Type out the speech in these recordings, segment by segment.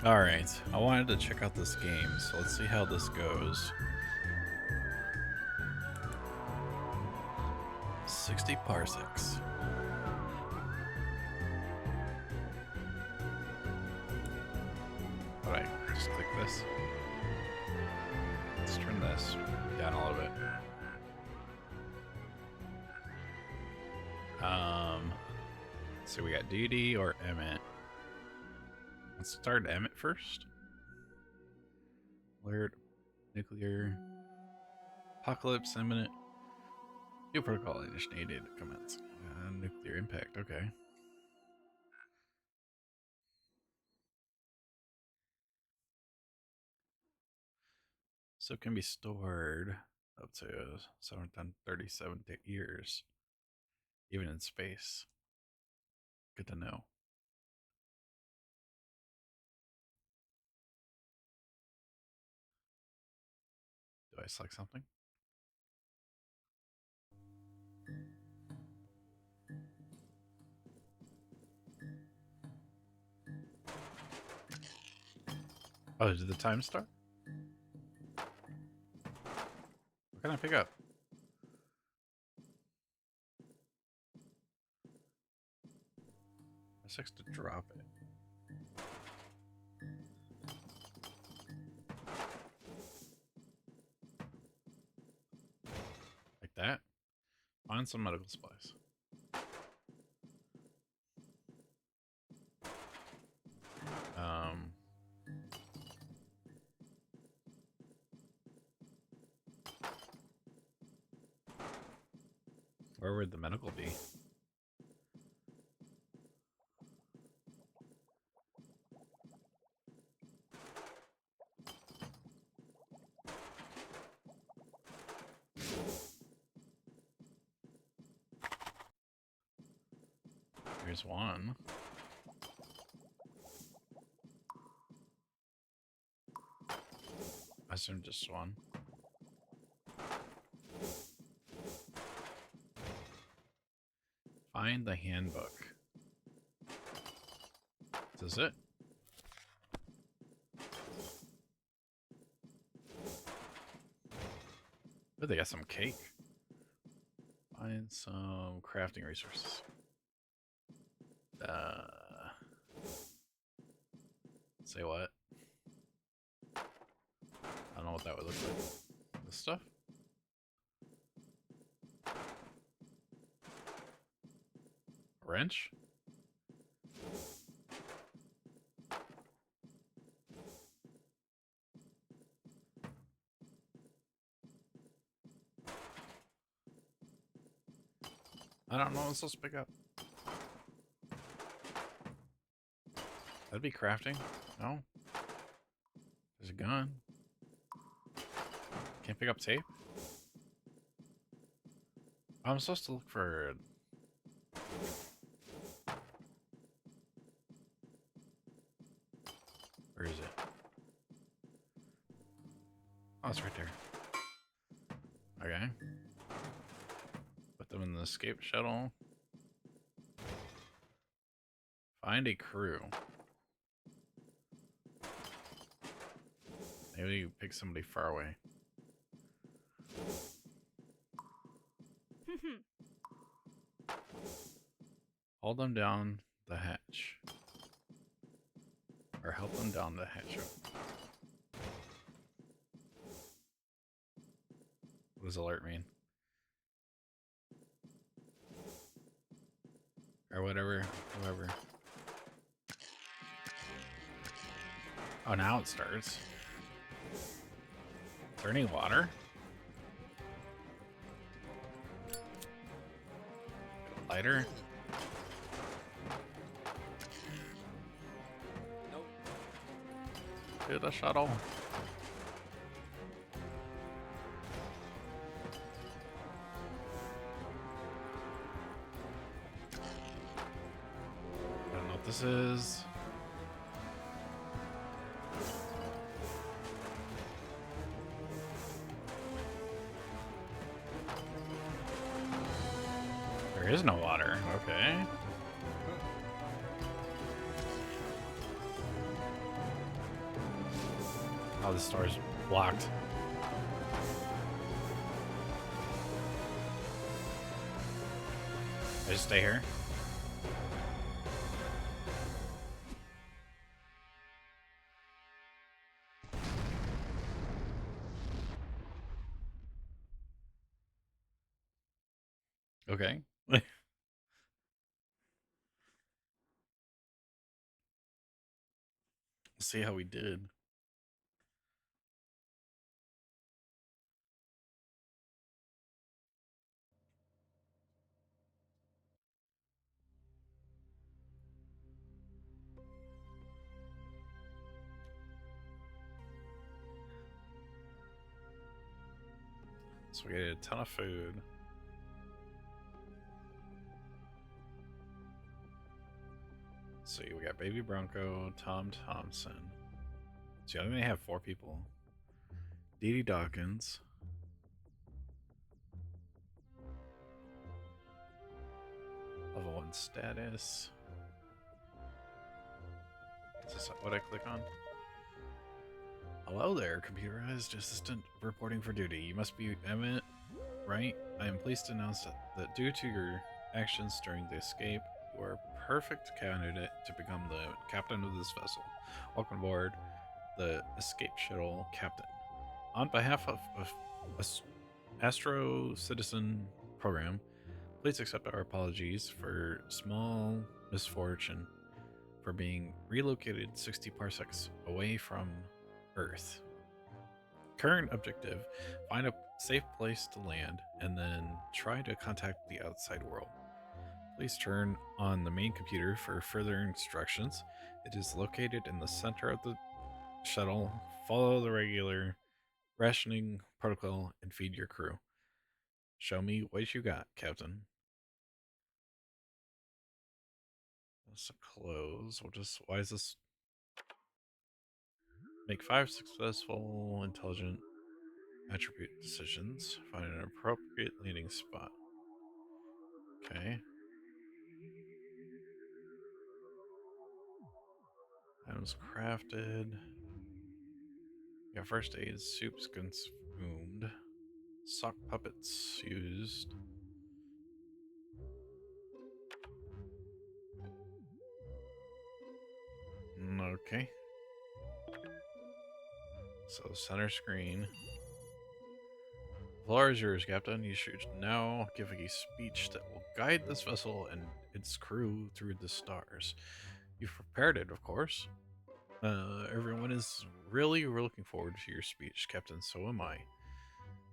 Alright, I wanted to check out this game, so let's see how this goes. 60 parsecs. Alright, just click this. Let's turn this down a little bit. So we got DD or Emmett. Let's start Emmett first. Alert, nuclear, apocalypse imminent. New protocol initiated. Comments. Nuclear impact. Okay. So it can be stored up to 737 years, even in space. Good to know. Do I select something? Oh, did the time start? What can I pick up? Parsecs to drop it. Like that? Find some medical supplies. Where would the medical be? Here's one. I assume just one. Find the handbook. Is this it? Oh, they got some cake. Find some crafting resources. Say what? I don't know what that would look like. This stuff? A wrench? I don't know what I'm supposed to pick up. That'd be crafting. No. There's a gun. Can't pick up tape. I'm supposed to look for... Where is it? Oh, it's right there. Okay. Put them in the escape shuttle. Find a crew. Maybe you pick somebody far away. Hold them down the hatch. Or help them down the hatch. What does alert mean? Or whatever, whoever. Oh, now it starts. Is there any water? Lighter? Nope. To the shuttle. I don't know what this is. There is no water. Okay. Oh, the star's blocked. I just stay here. Okay. Let's see how we did. So we ate a ton of food. Let's see, we got Baby Bronco, Tom Thompson. So I only have 4 people. Dee Dee Dawkins. Level 1 status. Is this what I click on? Hello there, computerized assistant reporting for duty. You must be Emmett, right? I am pleased to announce that due to your actions during the escape, you are a perfect candidate to become the captain of this vessel. Welcome aboard the Escape Shuttle Captain. On behalf of Astro Citizen Program, please accept our apologies for small misfortune for being relocated 60 parsecs away from Earth. Current objective, find a safe place to land and then try to contact the outside world. Please turn on the main computer for further instructions. It is located in the center of the shuttle. Follow the regular rationing protocol and feed your crew. Show me what you got, Captain. Let's close. why is this? Make 5 successful intelligent attribute decisions. Find an appropriate landing spot. Okay. Items crafted. Yeah, first aid, soups consumed. Sock puppets used. Okay. So center screen. The floor is yours, Captain. You should now give a speech that will guide this vessel and its crew through the stars. You've prepared it, of course. Everyone is really looking forward to your speech, Captain. So am I.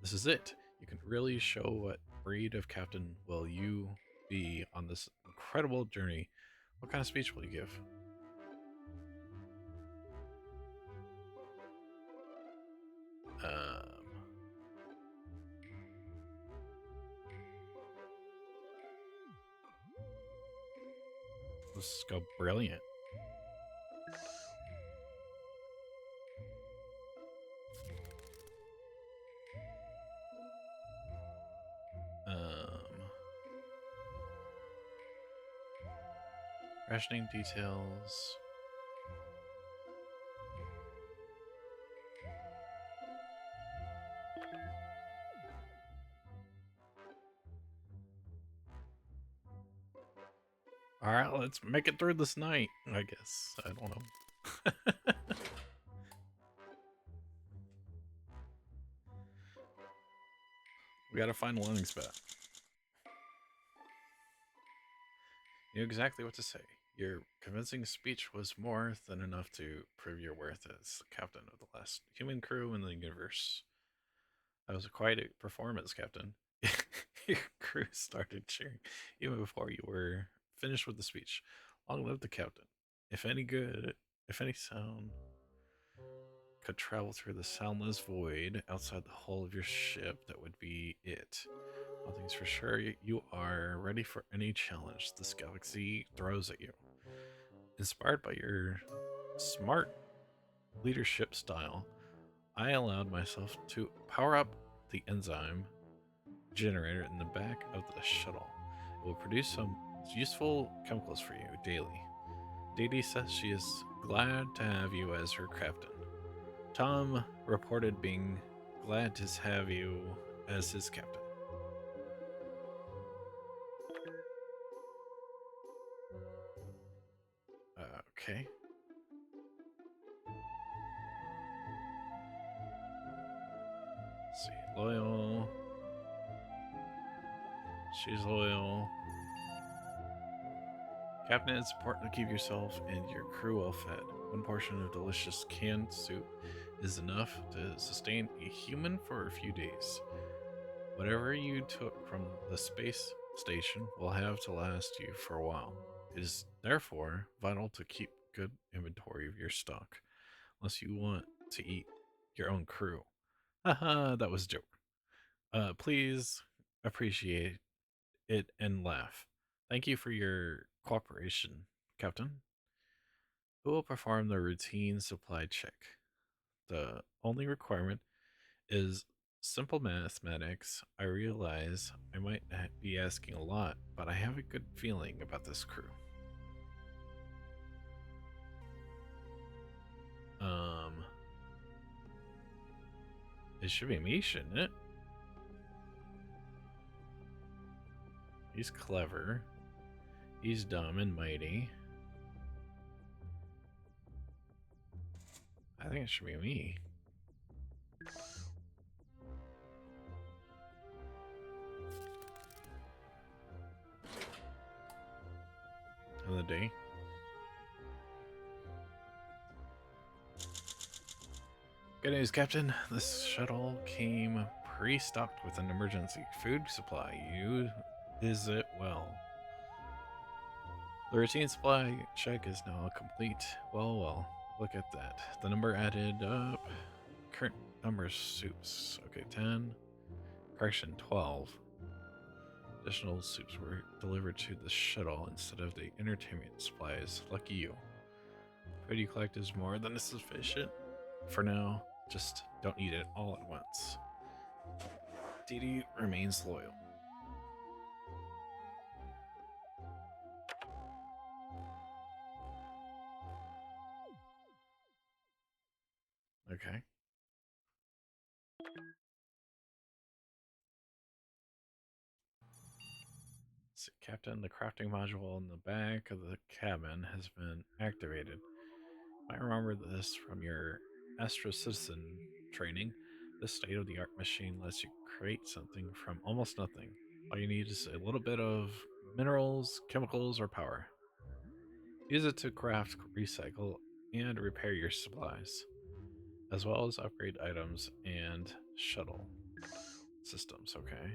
This is it. You can really show what breed of captain will you be on this incredible journey. What kind of speech will you give? Let's go brilliant. Rationing details. All right, let's make it through this night, I guess. I don't know. We gotta find a landing spot. You knew exactly what to say. Your convincing speech was more than enough to prove your worth as the captain of the last human crew in the universe. That was quite a performance, Captain. Your crew started cheering even before you were finished with the speech. Long live the captain. If any sound could travel through the soundless void outside the hull of your ship, that would be it. One thing's for sure, you are ready for any challenge this galaxy throws at you. Inspired by your smart leadership style, I allowed myself to power up the enzyme generator in the back of the shuttle. It will produce some useful chemicals for you daily. Dee Dee says she is glad to have you as her captain. Tom reported being glad to have you as his captain. Okay. Let's see. Loyal. She's loyal. Captain, it's important to keep yourself and your crew well fed. One portion of delicious canned soup is enough to sustain a human for a few days. Whatever you took from the space station will have to last you for a while. It is therefore vital to keep good inventory of your stock, unless you want to eat your own crew. Haha, that was a joke. Please appreciate it and laugh. Thank you for your cooperation, Captain. Who will perform the routine supply check? The only requirement is simple mathematics. I realize I might be asking a lot, but I have a good feeling about this crew. Um, it should be me, shouldn't it? He's clever. He's dumb and mighty. I think it should be me. On the day. Good news, Captain. This shuttle came pre-stocked with an emergency food supply. Is it well? The routine supply check is now complete. Well, look at that. The number added up. Current number of soups. Okay, 10. Correction, 12. Additional soups were delivered to the shuttle instead of the entertainment supplies. Lucky you. Food you collect is more than sufficient. For now, just don't eat it all at once. Didi remains loyal. Okay. See, Captain, the crafting module in the back of the cabin has been activated. I remember this from your Citizen training. This state of the art machine lets you create something from almost nothing. All you need is a little bit of minerals, chemicals, or power. Use it to craft, recycle, and repair your supplies, as well as upgrade items and shuttle systems. Okay.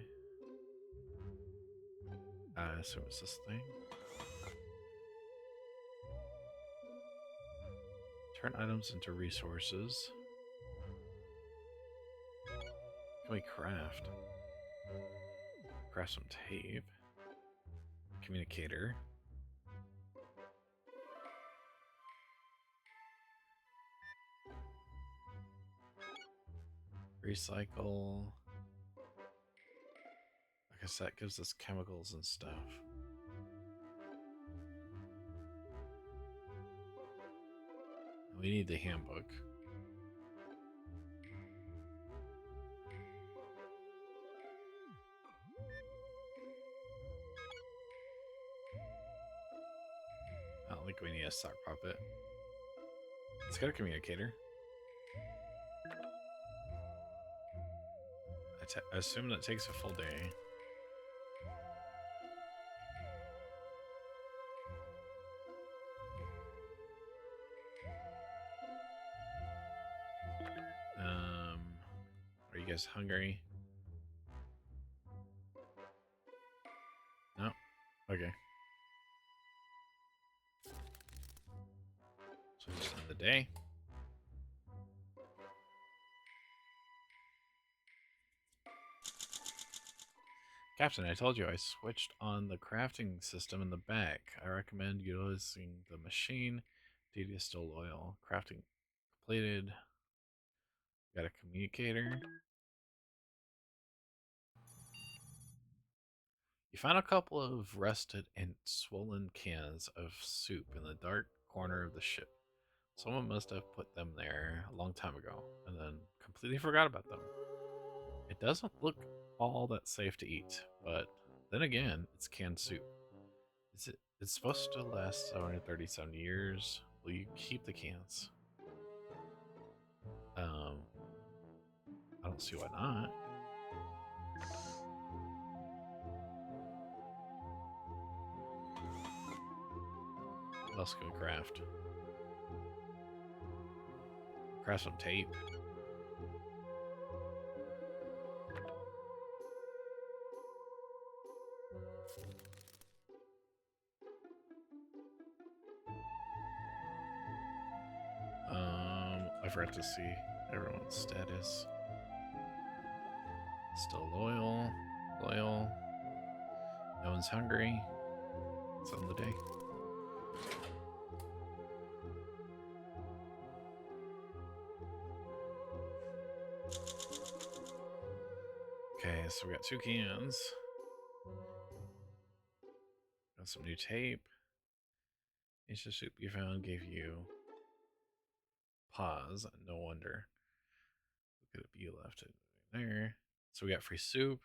I assume it's this thing. Turn items into resources. Can we craft? Craft some tape. Communicator. Recycle. I guess that gives us chemicals and stuff. We need the handbook. I don't think we need a sock puppet. It's got a communicator. I assume that takes a full day. Are you guys hungry? No? Okay. So just end the day. Captain, I told you I switched on the crafting system in the back. I recommend utilizing the machine. Didi is still loyal. Crafting completed. Got a communicator. You found a couple of rusted and swollen cans of soup in the dark corner of the ship. Someone must have put them there a long time ago and then completely forgot about them. It doesn't look all that safe to eat, but then again, it's canned soup. It's supposed to last 737 years. Will you keep the cans? Um, I don't see why not. What else can we craft? Craft some tape. I forgot to see everyone's status. Still loyal. Loyal. No one's hungry. It's on the day. Okay, so we got 2 cans. Got some new tape. Ancient soup you found gave you pause. No wonder. Look at a bee left it there. So we got free soup.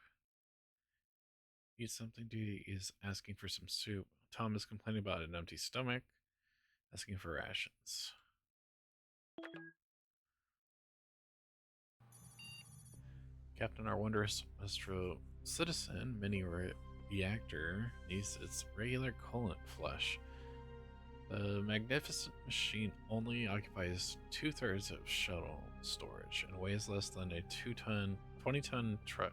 Eat something. Duty is asking for some soup. Tom is complaining about an empty stomach. Asking for rations. Captain, our wondrous astro citizen mini reactor needs its regular coolant flush. The magnificent machine only occupies 2/3 of shuttle storage and weighs less than a 20-ton truck.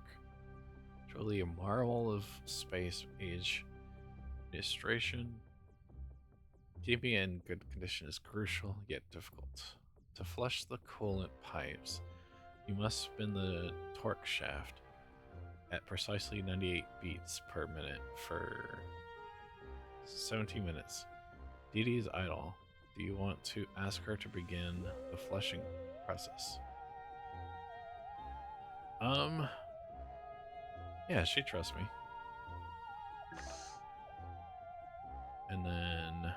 Truly a marvel of space age administration. Keeping it in good condition is crucial yet difficult. To flush the coolant pipes, you must spin the torque shaft at precisely 98 beats per minute for 17 minutes. Dee Dee is idle. Do you want to ask her to begin the flushing process? Yeah, she trusts me. And then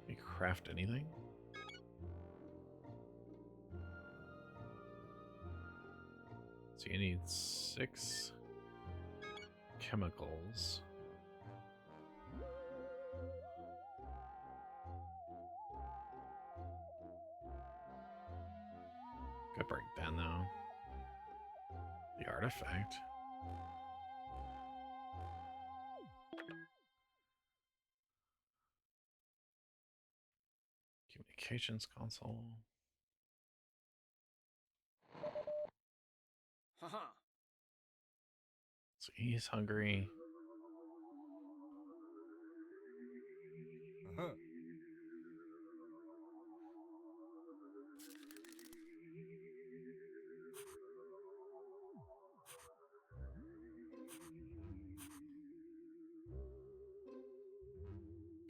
we craft anything? So you need 6 chemicals. Gotta break down though. The artifact. Communications console. So he's hungry.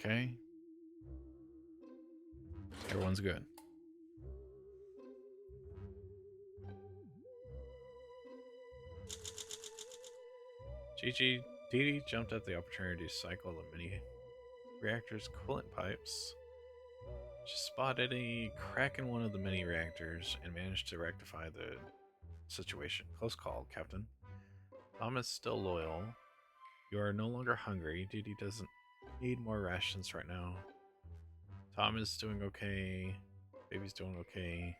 Okay. Everyone's good. Gigi Dee Dee jumped at the opportunity to cycle the mini reactor's coolant pipes. She spotted a crack in one of the mini reactors and managed to rectify the situation. Close call, Captain. Tom is still loyal. You are no longer hungry. Dee Dee doesn't need more rations right now. Tom is doing okay. Baby's doing okay.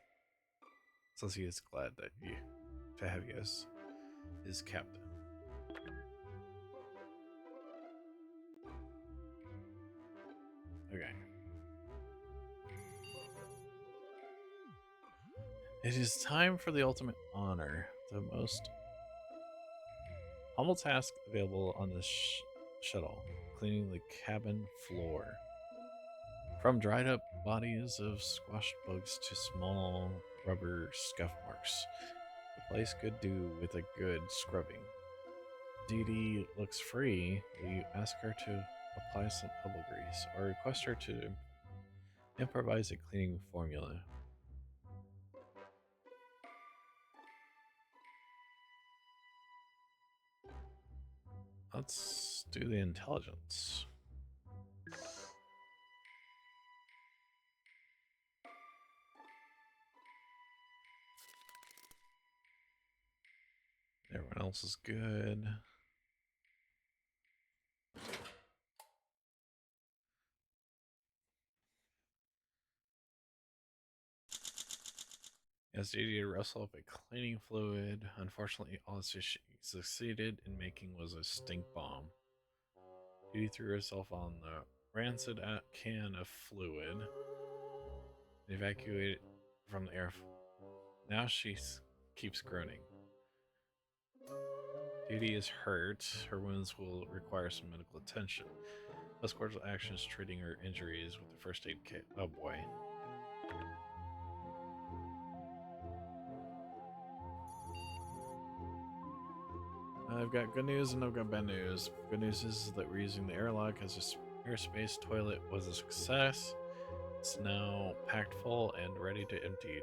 Says he is glad that to have you as his captain. Okay. It is time for the ultimate honor, the most humble task available on the shuttle, cleaning the cabin floor. From dried up bodies of squashed bugs to small rubber scuff marks, the place could do with a good scrubbing. Dee Dee looks free. Will you ask her to apply some elbow grease or request her to improvise a cleaning formula? Let's do the intelligence. else is good. As Didi to wrestle up a cleaning fluid. Unfortunately, all she succeeded in making was a stink bomb. Didi threw herself on the rancid can of fluid and evacuated from the air. Now she keeps groaning. Didi is hurt. Her wounds will require some medical attention. Less cordial actions treating her injuries with the first aid kit. Oh boy. I've got good news and I've got bad news. Good news is that we're using the airlock as a airspace toilet was a success. It's now packed full and ready to empty.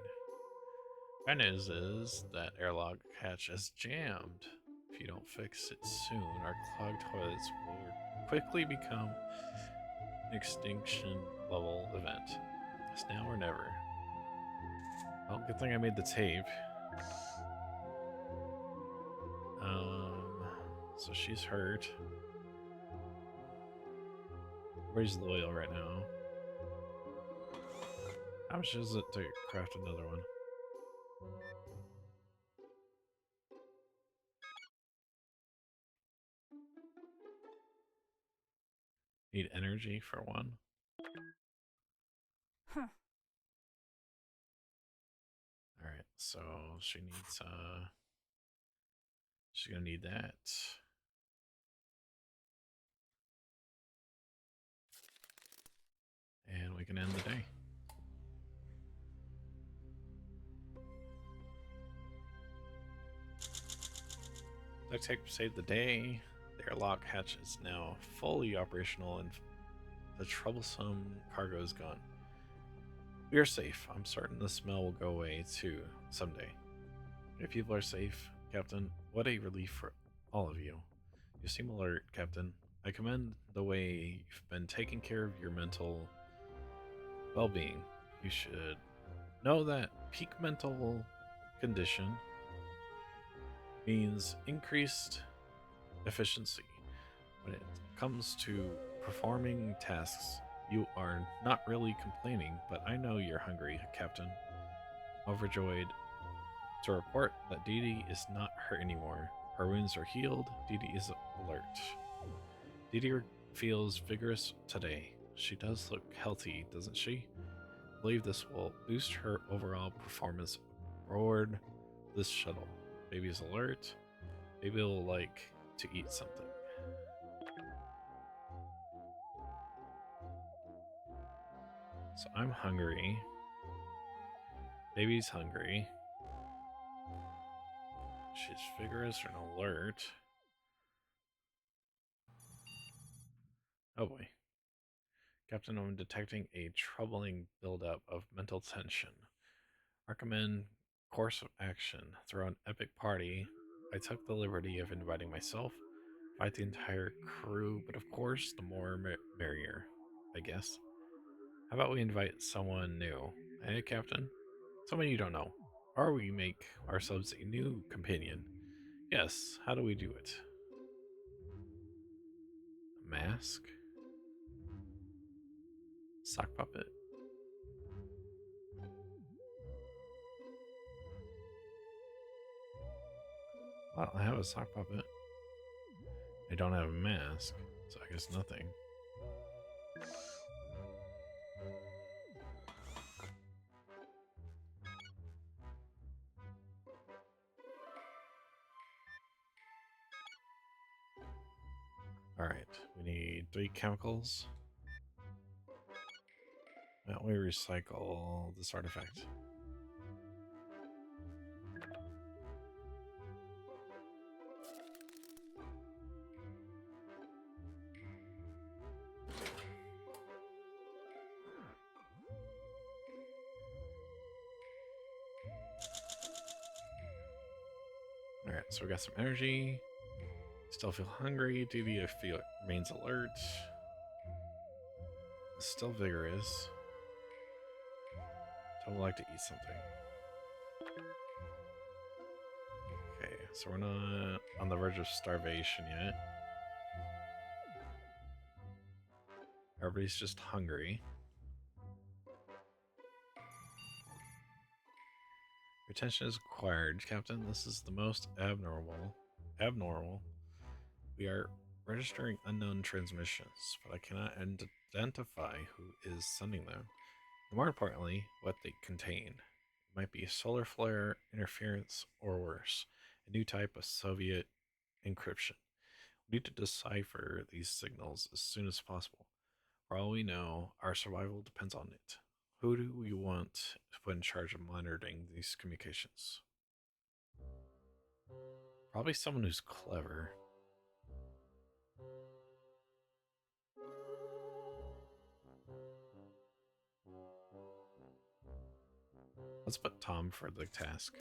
Bad news is that airlock hatch is jammed. If you don't fix it soon, our clogged toilets will quickly become an extinction level event. It's now or never. Well, good thing I made the tape. So she's hurt. Where's Loyal right now? How much is it to craft another one? Need energy for one. Huh. Alright, so she needs she's gonna need that. And we can end the day. Duct tape saved the day. The airlock hatch is now fully operational and the troublesome cargo is gone. We are safe. I'm certain the smell will go away too someday. If people are safe, Captain, what a relief for all of you. You seem alert, Captain. I commend the way you've been taking care of your mental well-being. You should know that peak mental condition means increased efficiency. When it comes to performing tasks, you are not really complaining, but I know you're hungry, Captain. Overjoyed to report that Didi is not hurt anymore. Her wounds are healed. Didi is alert. Didi feels vigorous today. She does look healthy, doesn't she? I believe this will boost her overall performance aboard this shuttle. Baby is alert. Baby will like to eat something. So I'm hungry. Baby's hungry. She's vigorous and alert. Oh boy. Captain, I'm detecting a troubling buildup of mental tension. Recommend course of action. Throw an epic party. I took the liberty of inviting myself, invite the entire crew, but of course, the more merrier, I guess. How about we invite someone new? Hey, Captain? Someone you don't know. Or we make ourselves a new companion. Yes, how do we do it? A mask? Sock puppet? Well, I have a sock puppet. I don't have a mask, so I guess nothing. Alright, we need 3 chemicals. Why don't we recycle this artifact? Alright, so we got some energy. Still feel hungry. DB feel remains alert. Still vigorous. Don't like to eat something. Okay. so we're not on the verge of starvation yet. Everybody's just hungry. Your attention is acquired, Captain. This is the most abnormal. Abnormal. We are registering unknown transmissions, but I cannot identify who is sending them. More importantly, what they contain. It might be a solar flare, interference, or worse, a new type of Soviet encryption. We need to decipher these signals as soon as possible. For all we know, our survival depends on it. Who do we want to put in charge of monitoring these communications? Probably someone who's clever. Let's put Tom for the task.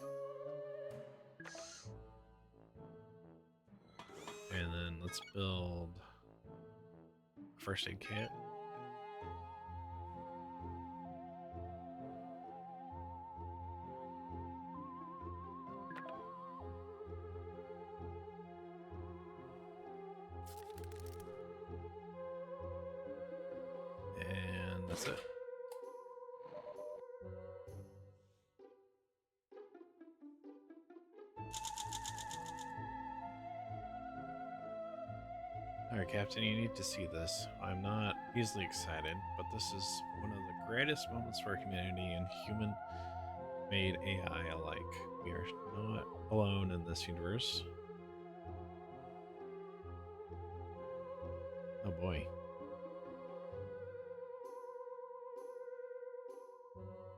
And then let's build a first aid kit. And that's it. Alright, Captain, you need to see this. I'm not easily excited, but this is one of the greatest moments for humanity and human-made AI alike. We are not alone in this universe. Oh boy.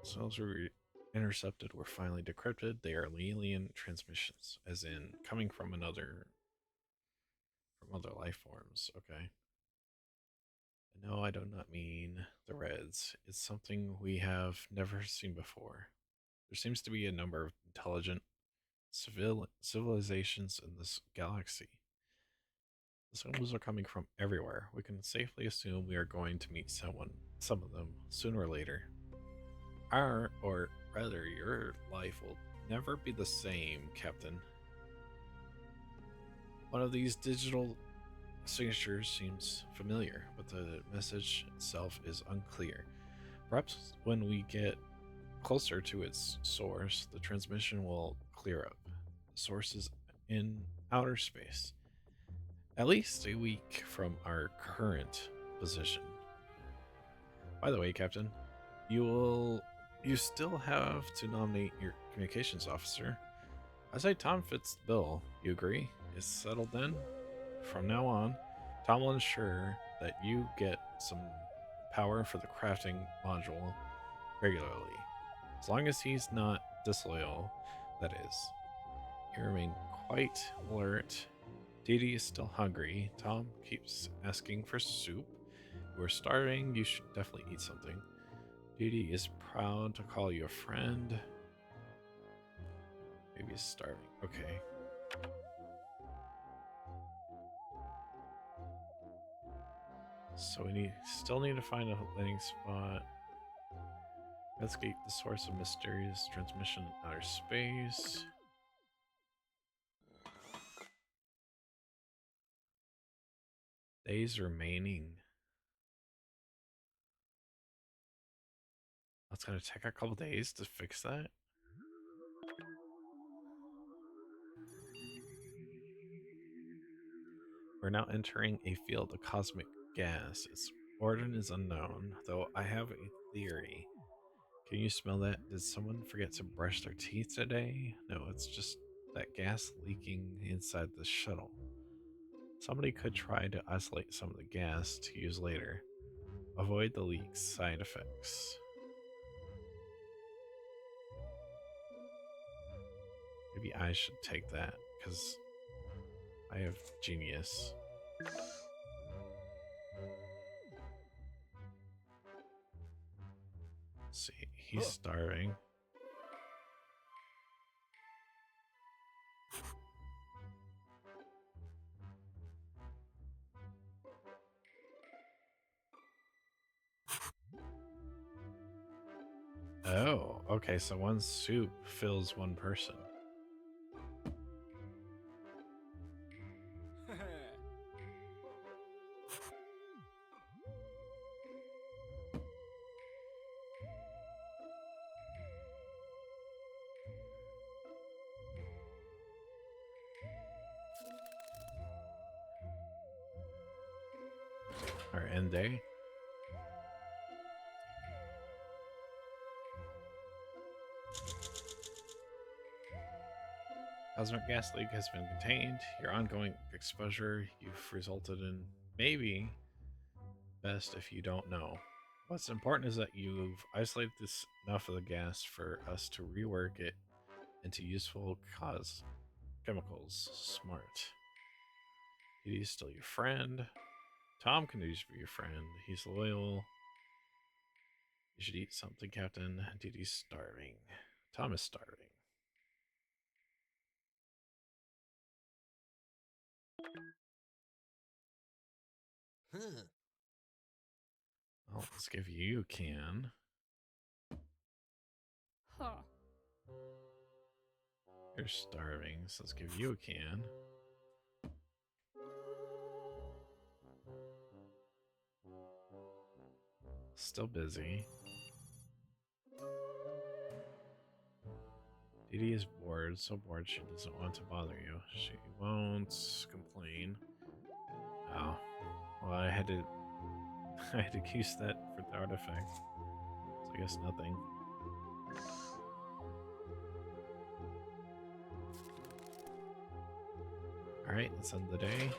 Signals were intercepted were finally decrypted. They are alien transmissions, as in coming from other life forms. Okay. No, I do not mean the Reds. It's something we have never seen before. There seems to be a number of intelligent civilizations in this galaxy. The signals are coming from everywhere. We can safely assume we are going to meet some of them, sooner or later. Or rather, your life will never be the same, Captain. One of these digital signatures seems familiar, but the message itself is unclear. Perhaps when we get closer to its source, the transmission will clear up. The source is in outer space, at least a week from our current position. By the way, Captain, you still have to nominate your communications officer. I say Tom fits the bill. You agree? It's settled then? From now on, Tom will ensure that you get some power for the crafting module regularly. As long as he's not disloyal, that is. You remain quite alert. Dee Dee is still hungry. Tom keeps asking for soup. You are starving. You should definitely eat something. Dee Dee is proud to call you a friend. Maybe he's starving. Okay. So we still need to find a landing spot. Investigate the source of mysterious transmission in outer space. Days remaining. That's gonna take a couple days to fix that. We're now entering a field of cosmic gas. Its origin is unknown, though I have a theory. Can you smell that? Did someone forget to brush their teeth today? No, it's just that gas leaking inside the shuttle. Somebody could try to isolate some of the gas to use later. Avoid the leak's side effects. Maybe I should take that, because I have genius. Let's see, he's starving. Oh, okay, so one soup fills one person. Our end day. Cosmic gas leak has been contained. Your ongoing exposure you've resulted in maybe best if you don't know. What's important is that you've isolated this enough of the gas for us to rework it into useful cause chemicals. Smart. He's still your friend. Tom can be your friend. He's loyal. You should eat something, Captain. Didi's starving. Tom is starving. Well, let's give you a can. Huh. You're starving, so let's give you a can. Still busy. Didi is bored, so bored she doesn't want to bother you. She won't complain. Oh, well, I had to I had to use that for the artifact. So I guess nothing. Alright, let's end the day.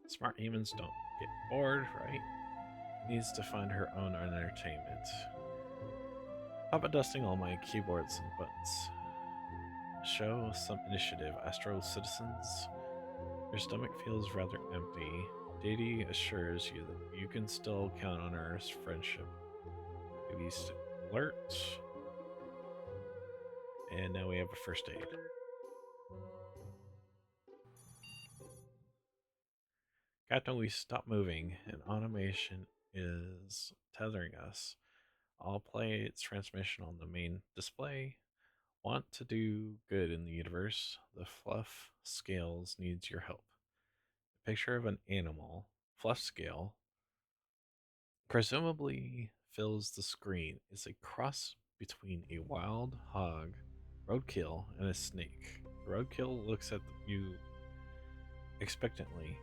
Smart humans don't get bored, right? Needs to find her own entertainment. How about dusting all my keyboards and buttons? Show some initiative, Astro citizens. Your stomach feels rather empty. Didi assures you that you can still count on her friendship. Didi's alert. And now we have a first aid. Captain, we stop moving, and automation is tethering us. I'll play its transmission on the main display. Want to do good in the universe? The fluff scales needs your help. A picture of an animal, fluff scale, presumably fills the screen. It's a cross between a wild hog, roadkill, and a snake. Roadkill looks at you expectantly.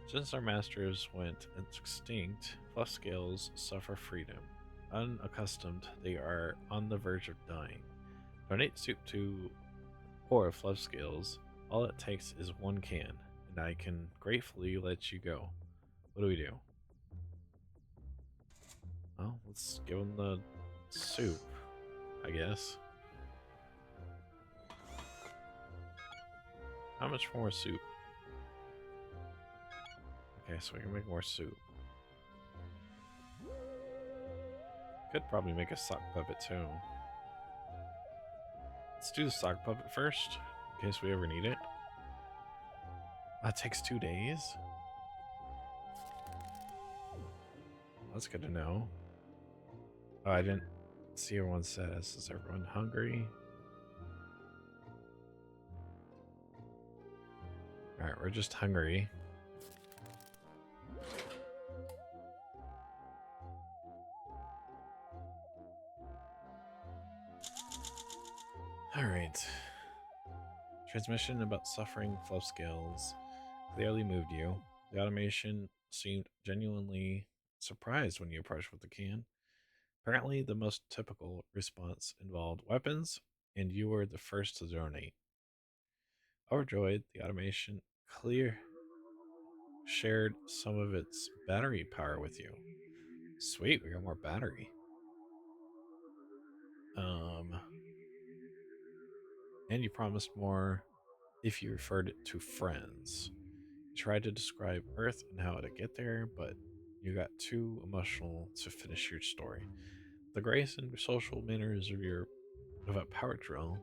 Since our masters went extinct, fluff scales suffer freedom. Unaccustomed, they are on the verge of dying. Donate soup to poor fluff scales. All it takes is one can, and I can gratefully let you go. What do we do? Well, let's give them the soup, I guess. How much more soup? Okay, so we can make more soup. Could probably make a sock puppet too. Let's do the sock puppet first, in case we ever need it. That takes 2 days? That's good to know. Oh, I didn't see everyone's status. Is everyone hungry? Alright, we're just hungry. Alright. Transmission about suffering fluff scales clearly moved you. The automation seemed genuinely surprised when you approached with the can. Apparently, the most typical response involved weapons, and you were the first to donate. Overjoyed, the automation clear shared some of its battery power with you. Sweet, we got more battery. Um, and you promised more if you referred it to friends. You tried to describe Earth and how to get there, but you got too emotional to finish your story. The grace and social manners of a power drill,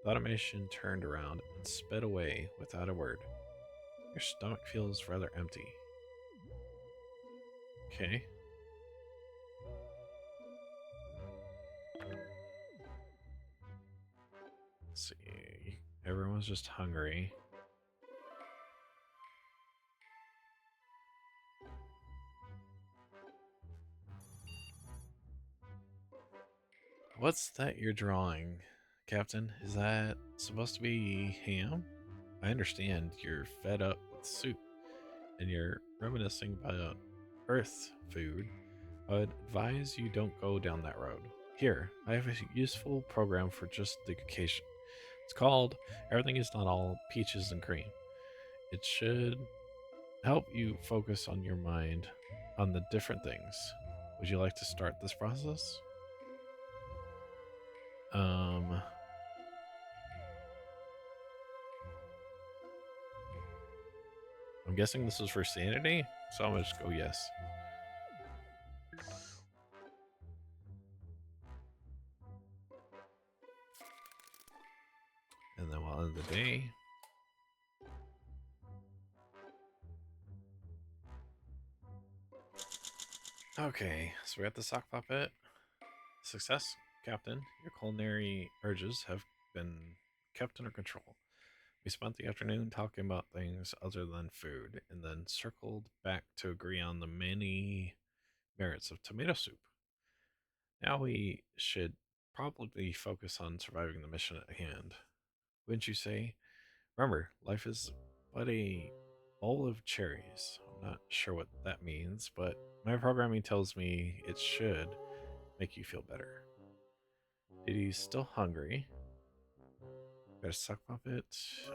the automation turned around and sped away without a word. Your stomach feels rather empty. Okay. Let's see. Everyone's just hungry. What's that you're drawing, Captain. Is that supposed to be ham? I understand you're fed up with soup and you're reminiscing about Earth food. I would advise you don't go down that road. Here, I have a useful program for just the occasion. It's called Everything is Not All Peaches and Cream. It should help you focus on your mind on the different things. Would you like to start this process? Um, I'm guessing this is for sanity, so I'm gonna just go yes. And then we'll end the day. Okay, so we're at the sock puppet. Success, Captain. Your culinary urges have been kept under control. We spent the afternoon talking about things other than food, and then circled back to agree on the many merits of tomato soup. Now we should probably focus on surviving the mission at hand. Wouldn't you say? Remember, life is but a bowl of cherries. I'm not sure what that means, but my programming tells me it should make you feel better. Diddy's still hungry. Got a suck puppet.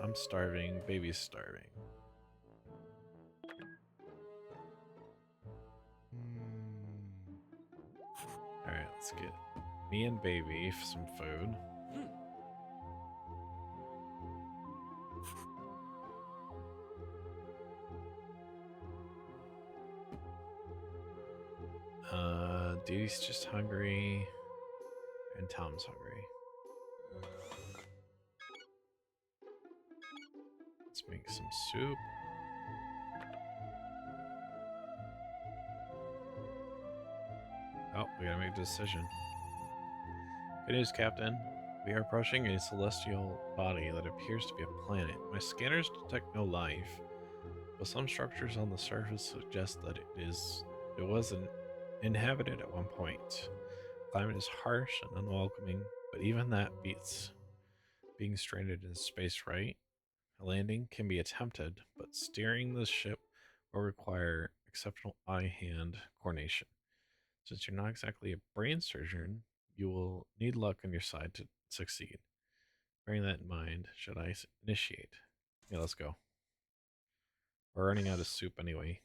I'm starving. Baby's starving. Alright, let's get me and baby some food. Diddy's just hungry. And Tom's hungry. Let's make some soup. Oh, we gotta make a decision. Good news, Captain. We are approaching a celestial body that appears to be a planet. My scanners detect no life, but some structures on the surface suggest that it was inhabited at one point. Climate is harsh and unwelcoming, but even that beats being stranded in space, right? A landing can be attempted, but steering the ship will require exceptional eye-hand coordination. Since you're not exactly a brain surgeon, you will need luck on your side to succeed. Bearing that in mind, should I initiate? Yeah, let's go. We're running out of soup anyway.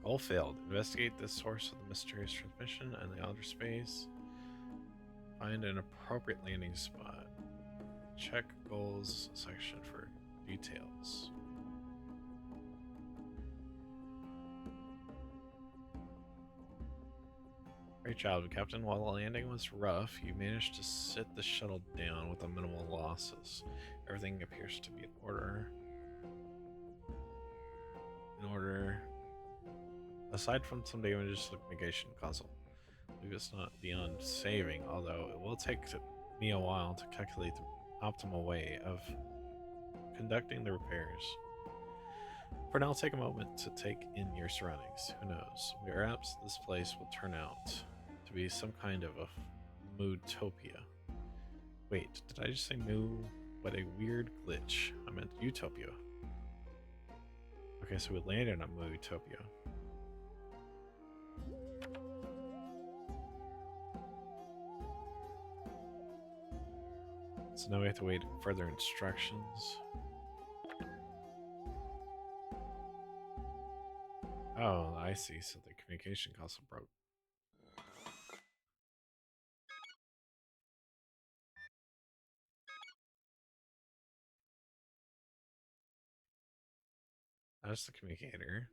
All failed. Investigate the source of the mysterious transmission and the outer space. Find an appropriate landing spot. Check goals section for details. Great job, Captain. While the landing was rough, you managed to sit the shuttle down with minimal losses. Everything appears to be in order. Aside from some damages to the communication console. I believe it's not beyond saving, although it will take me a while to calculate the optimal way of conducting the repairs. For now, take a moment to take in your surroundings. Who knows? Perhaps this place will turn out to be some kind of a moodtopia. Wait, did I just say moo? What a weird glitch. I meant utopia. Okay, so we landed on moodtopia. So now we have to wait further instructions. Oh, I see. So the communication console broke. That's the communicator.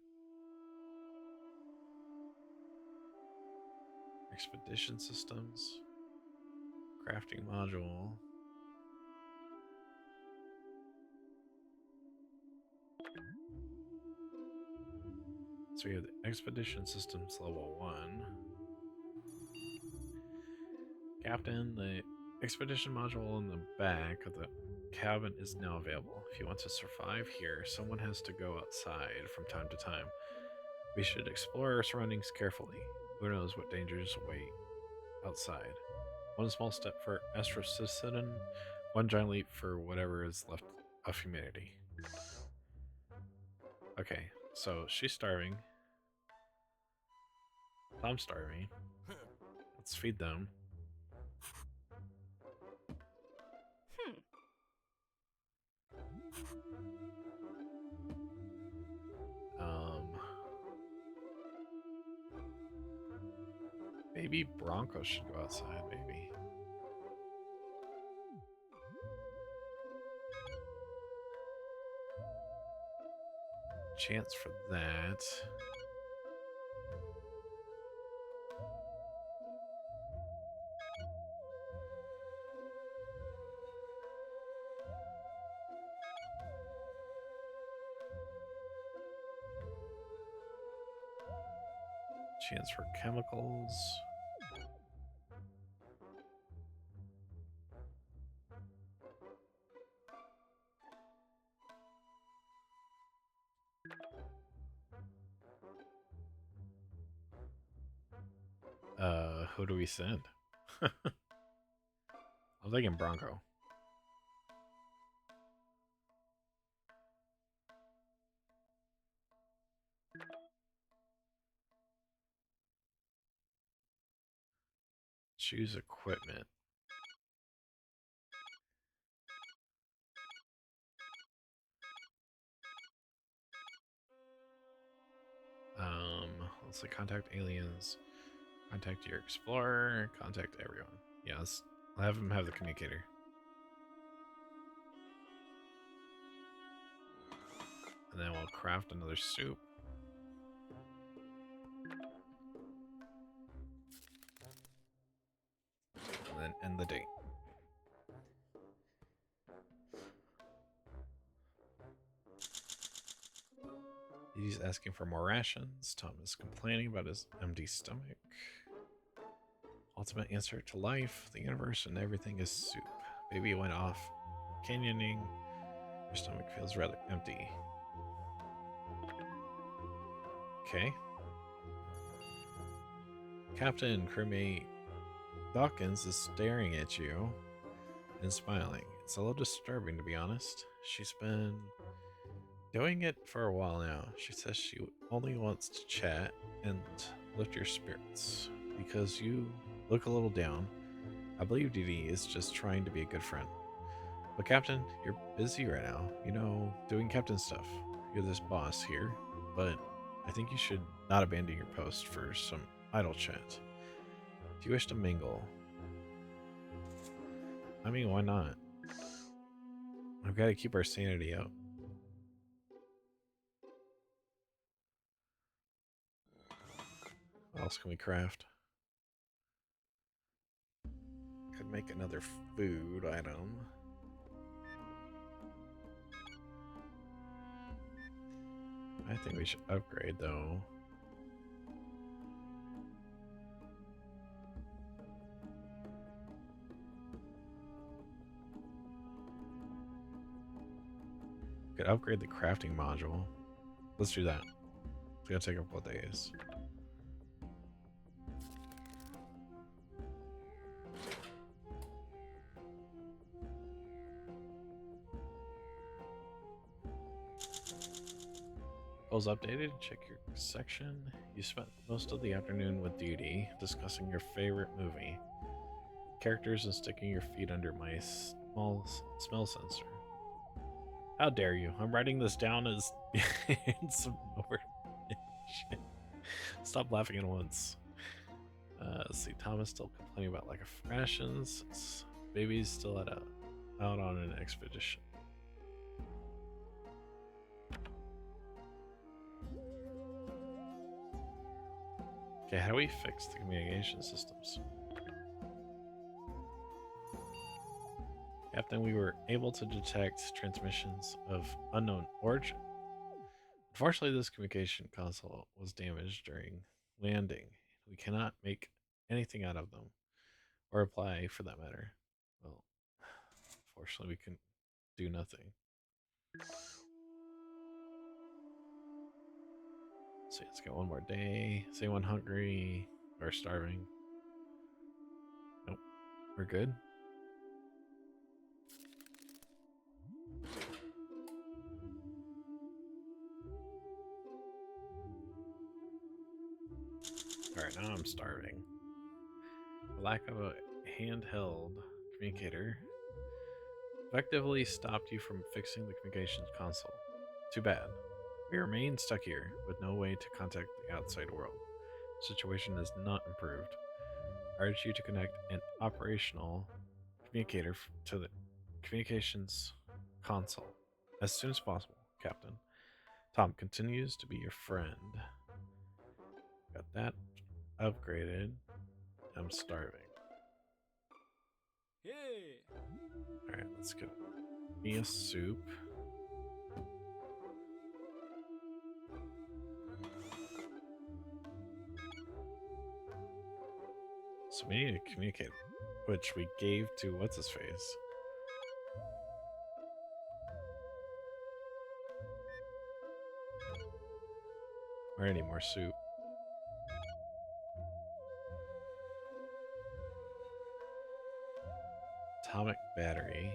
Expedition systems. Crafting module. So we have the expedition systems level 1. Captain, the expedition module in the back of the cabin is now available. If you want to survive here, someone has to go outside from time to time. We should explore our surroundings carefully. Who knows what dangers await outside? One small step for astrocytidin, one giant leap for whatever is left of humanity. Okay, so she's starving. Tom's starving. Let's feed them. Um, maybe Bronco should go outside, maybe. Chance for that. Chance for chemicals. Who do we send? I'm thinking Bronco. Choose equipment. Let's say contact aliens, contact your explorer, contact everyone. Yeah, I'll have him have the communicator. And then we'll craft another soup. And then end the date. He's asking for more rations. Tom is complaining about his empty stomach. Ultimate answer to life, the universe, and everything is soup. Baby went off canyoning. Your stomach feels rather empty. Okay. Captain crewmate Dawkins is staring at you and smiling. It's a little disturbing, to be honest. She's been doing it for a while now. She says she only wants to chat and lift your spirits because you look a little down. I believe Dee Dee is just trying to be a good friend. But Captain, you're busy right now. You know, doing Captain stuff. You're this boss here, but I think you should not abandon your post for some idle chat. If you wish to mingle, I mean, why not? I've got to keep our sanity up. What else can we craft? Could make another food item. I think we should upgrade though. Could upgrade the crafting module. Let's do that. It's gonna take a couple of days. Goals updated. Check your section. You spent most of the afternoon with Duty discussing your favorite movie, characters, and sticking your feet under my small smell sensor. How dare you? I'm writing this down as some more shit. Stop laughing at once. Let's see, Thomas still complaining about lack of rations. Baby's still out on an expedition. Okay, how do we fix the communication systems? Captain, we were able to detect transmissions of unknown origin. Unfortunately, this communication console was damaged during landing. We cannot make anything out of them. Or apply for that matter. Well, fortunately, we can do nothing. See, let's get one more day. Is anyone hungry or starving? Nope. We're good. Alright, now I'm starving. The lack of a handheld communicator effectively stopped you from fixing the communications console. Too bad. We remain stuck here with no way to contact the outside world. Situation is not improved. I urge you to connect an operational communicator to the communications console as soon as possible, Captain. Tom continues to be your friend. Got that upgraded. I'm starving. Hey. Alright, let's get me a soup. So we need to communicate, which we gave to what's his face. Or any more soup. Atomic battery,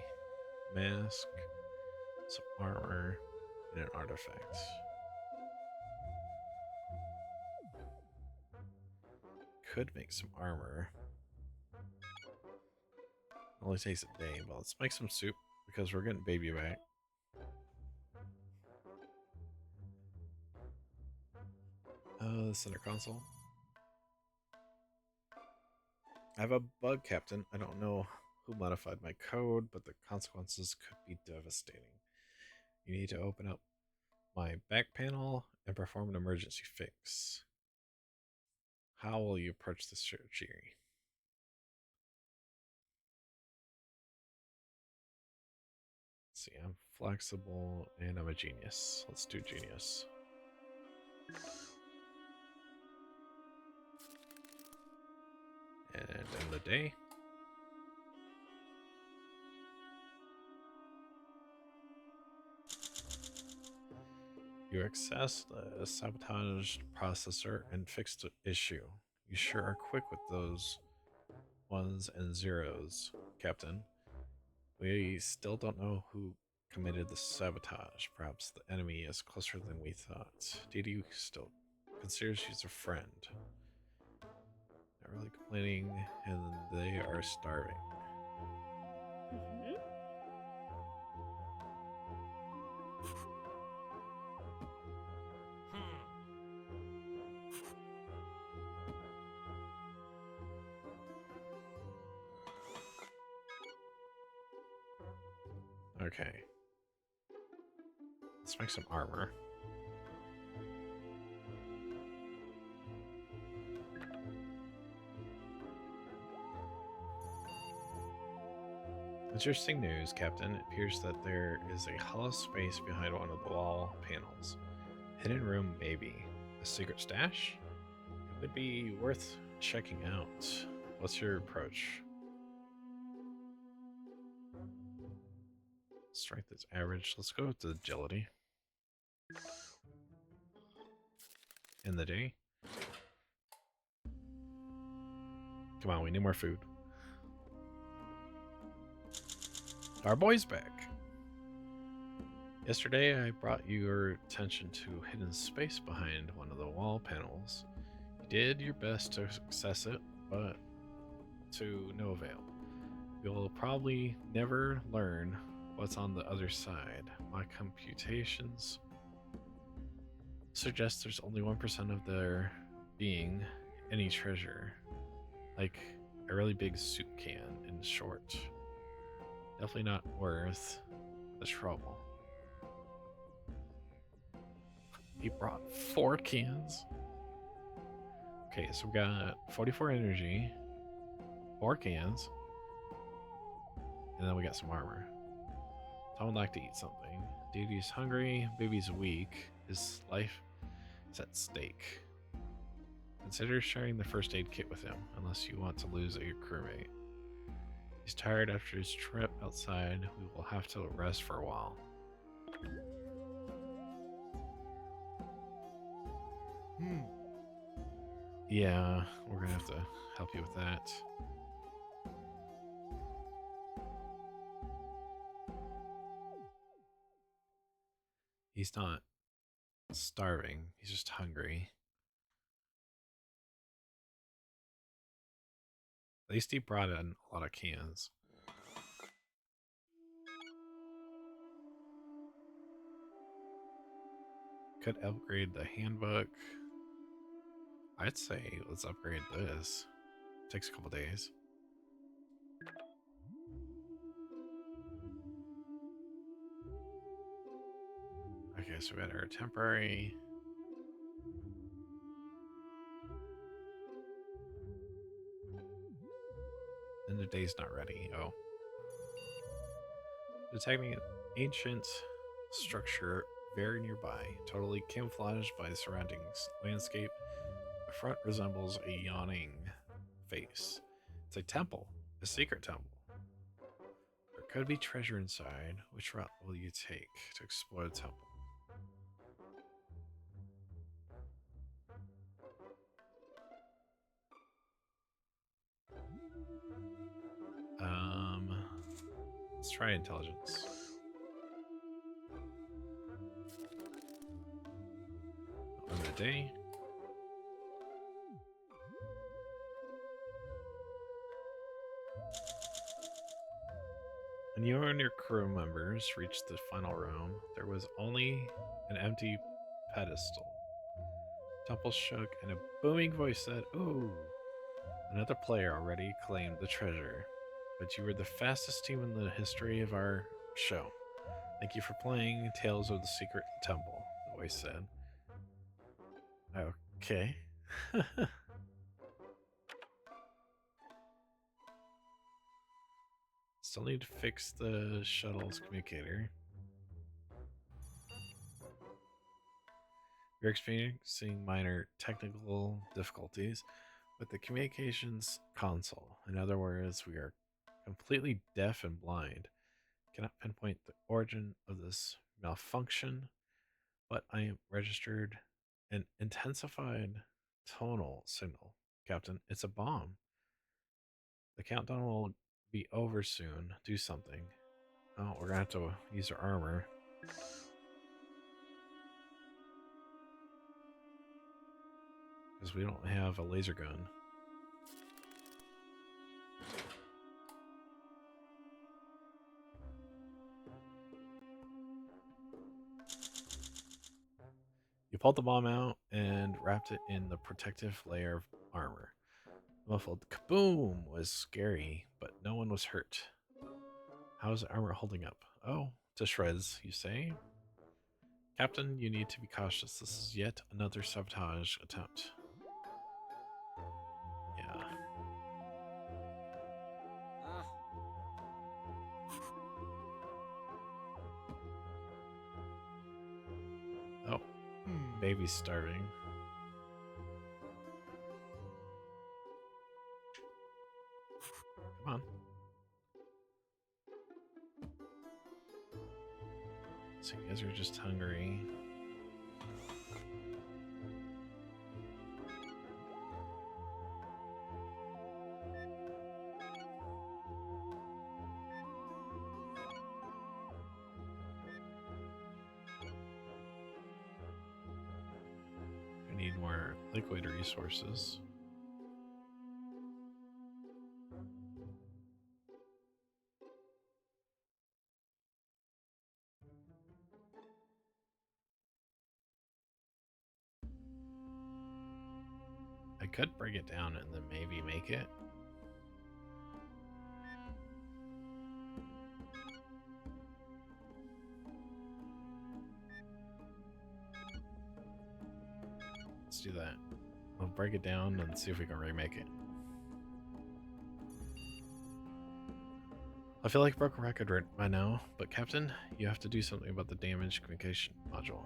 mask, some armor, and an artifact. Could make some armor. Only takes a day, but let's make some soup because we're getting baby back. The center console. I have a bug, Captain. I don't know who modified my code, but the consequences could be devastating. You need to open up my back panel and perform an emergency fix. How will you approach this surgery? Let's see, I'm flexible and I'm a genius. Let's do genius. And end the day. You accessed the sabotaged processor and fixed the issue. You sure are quick with those ones and zeros, Captain. We still don't know who committed the sabotage. Perhaps the enemy is closer than we thought. Didi still considers you a friend. Not really complaining, and they are starving. Mm-hmm. Okay. Let's make some armor. Interesting news, Captain. It appears that there is a hollow space behind one of the wall panels. Hidden room, maybe. A secret stash? It would be worth checking out. What's your approach? Strength is average. Let's go with the agility. In the day. Come on, we need more food. Our boy's back. Yesterday, I brought your attention to hidden space behind one of the wall panels. You did your best to access it, but to no avail. You'll probably never learn what's on the other side. My computations suggest there's only 1% of there being any treasure. Like a really big soup can, in short. Definitely not worth the trouble. He brought 4 cans. Okay, so we got 44 energy, 4 cans, and then we got some armor. Tom would like to eat something. Duty's hungry, baby's weak, his life is at stake. Consider sharing the first aid kit with him, unless you want to lose a crewmate. He's tired after his trip outside. We will have to rest for a while. Yeah, we're gonna have to help you with that. He's not starving, he's just hungry. At least he brought in a lot of cans. Could upgrade the handbook. I'd say let's upgrade this. Takes a couple days. Okay, so we got our temporary. And the day's not ready. Oh. Detecting an ancient structure very nearby, totally camouflaged by the surroundings landscape. The front resembles a yawning face. It's a temple, a secret temple. There could be treasure inside. Which route will you take to explore the temple? Um, let's try intelligence. Limited day. When you and your crew members reached the final room, there was only an empty pedestal. Temple shook, and a booming voice said, "Ooh, another player already claimed the treasure. But you were the fastest team in the history of our show. Thank you for playing Tales of the Secret Temple," the voice said. Okay. Still need to fix the shuttle's communicator. We're experiencing minor technical difficulties with the communications console. In other words, we are completely deaf and blind. Cannot pinpoint the origin of this malfunction, but I am registered an intensified tonal signal. Captain, it's a bomb. The countdown will be over soon. Do something. Oh, we're gonna have to use our armor. Because we don't have a laser gun. You pulled the bomb out and wrapped it in the protective layer of armor. The muffled kaboom was scary, but no one was hurt. How's the armor holding up? Oh, to shreds, you say? Captain, you need to be cautious. This is yet another sabotage attempt. Yeah. Oh, baby's starving. Come on. So you guys are just hungry. I need more liquid resources. I could break it down and then maybe make it. Let's do that. I'll break it down and see if we can remake it. I feel like a broken record right by now, but Captain, you have to do something about the damaged communication module.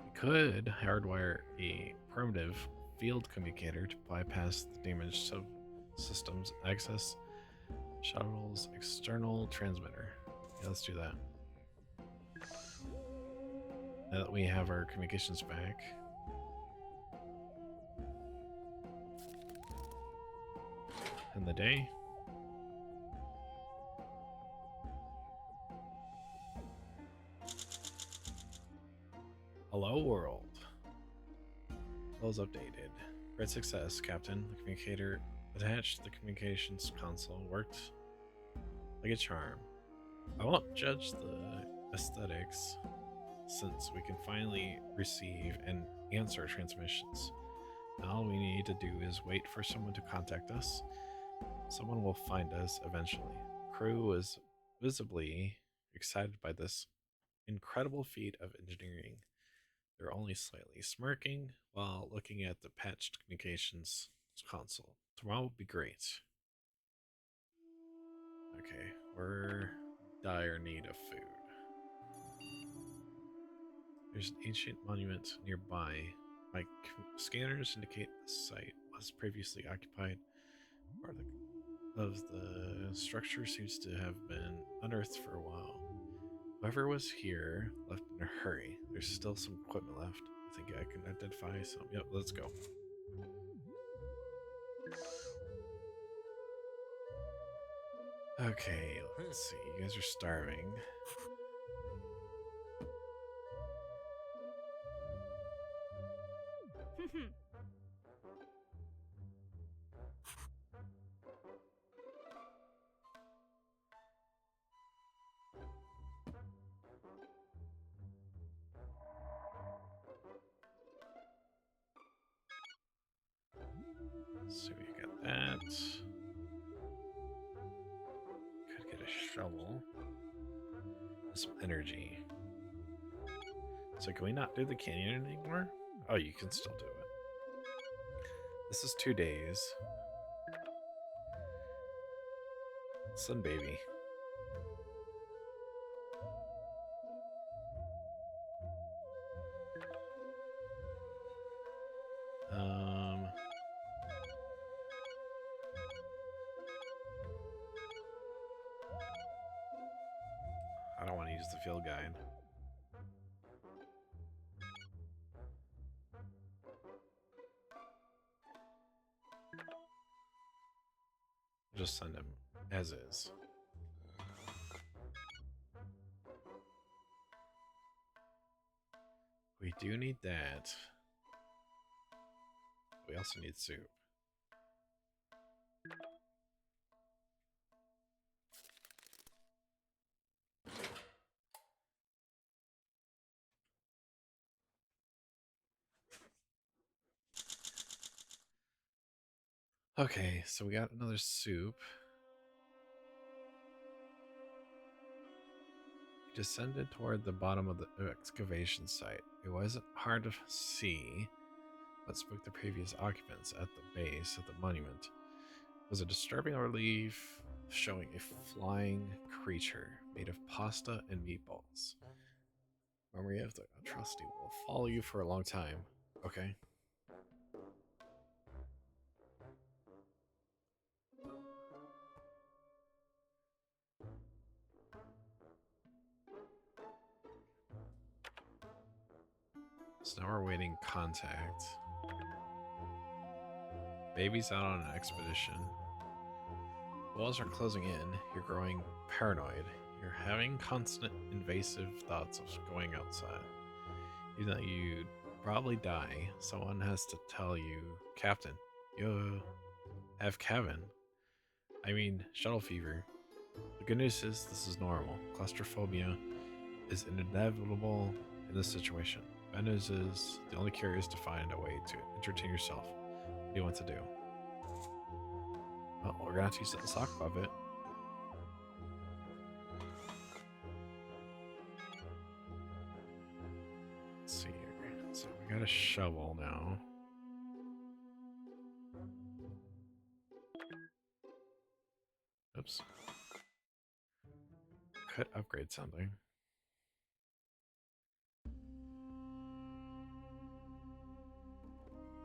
We could hardwire a primitive field communicator to bypass the damaged subsystem's access Shuttle's external transmitter. Yeah, let's do that. Now that we have our communications back. In the day. Hello, world. Close updated. Great success, Captain. The communicator attached to the communications console worked like a charm. I won't judge the aesthetics since we can finally receive and answer transmissions. All we need to do is wait for someone to contact us. Someone will find us eventually. Crew was visibly excited by this incredible feat of engineering. They're only slightly smirking while looking at the patched communications console. Tomorrow will be great. Okay, we're dire need of food. There's an ancient monument nearby. My scanners indicate the site was previously occupied. Part of the structure seems to have been unearthed for a while. Whoever was here left in a hurry. There's still some equipment left. I think I can identify some. Yep, let's go. Okay, let's see. You guys are starving. So we got that. Could get a shovel. Some energy. So can we not do the canyon anymore? Oh, you can still do it. This is 2 days. Sun baby. I don't want to use the field guide. Just send him as is. We do need that. We also need soup. Okay, so we got another soup. We descended toward the bottom of the excavation site. It wasn't hard to see what spooked the previous occupants at the base of the monument. It was a disturbing relief showing a flying creature made of pasta and meatballs. Memory of the atrocity will follow you for a long time. Okay. So now we're waiting contact. Baby's out on an expedition. Walls are closing in. You're growing paranoid. You're having constant invasive thoughts of going outside. Even though you'd probably die, someone has to tell you, Captain, you have Kevin. I mean, shuttle fever. The good news is this is normal. Claustrophobia is inevitable in this situation. Bad news is the only cure is to find a way to entertain yourself. What do you want to do? Well, we're gonna have to use the sock puppet. Let's see here. So we got a shovel now. Oops. Could upgrade something.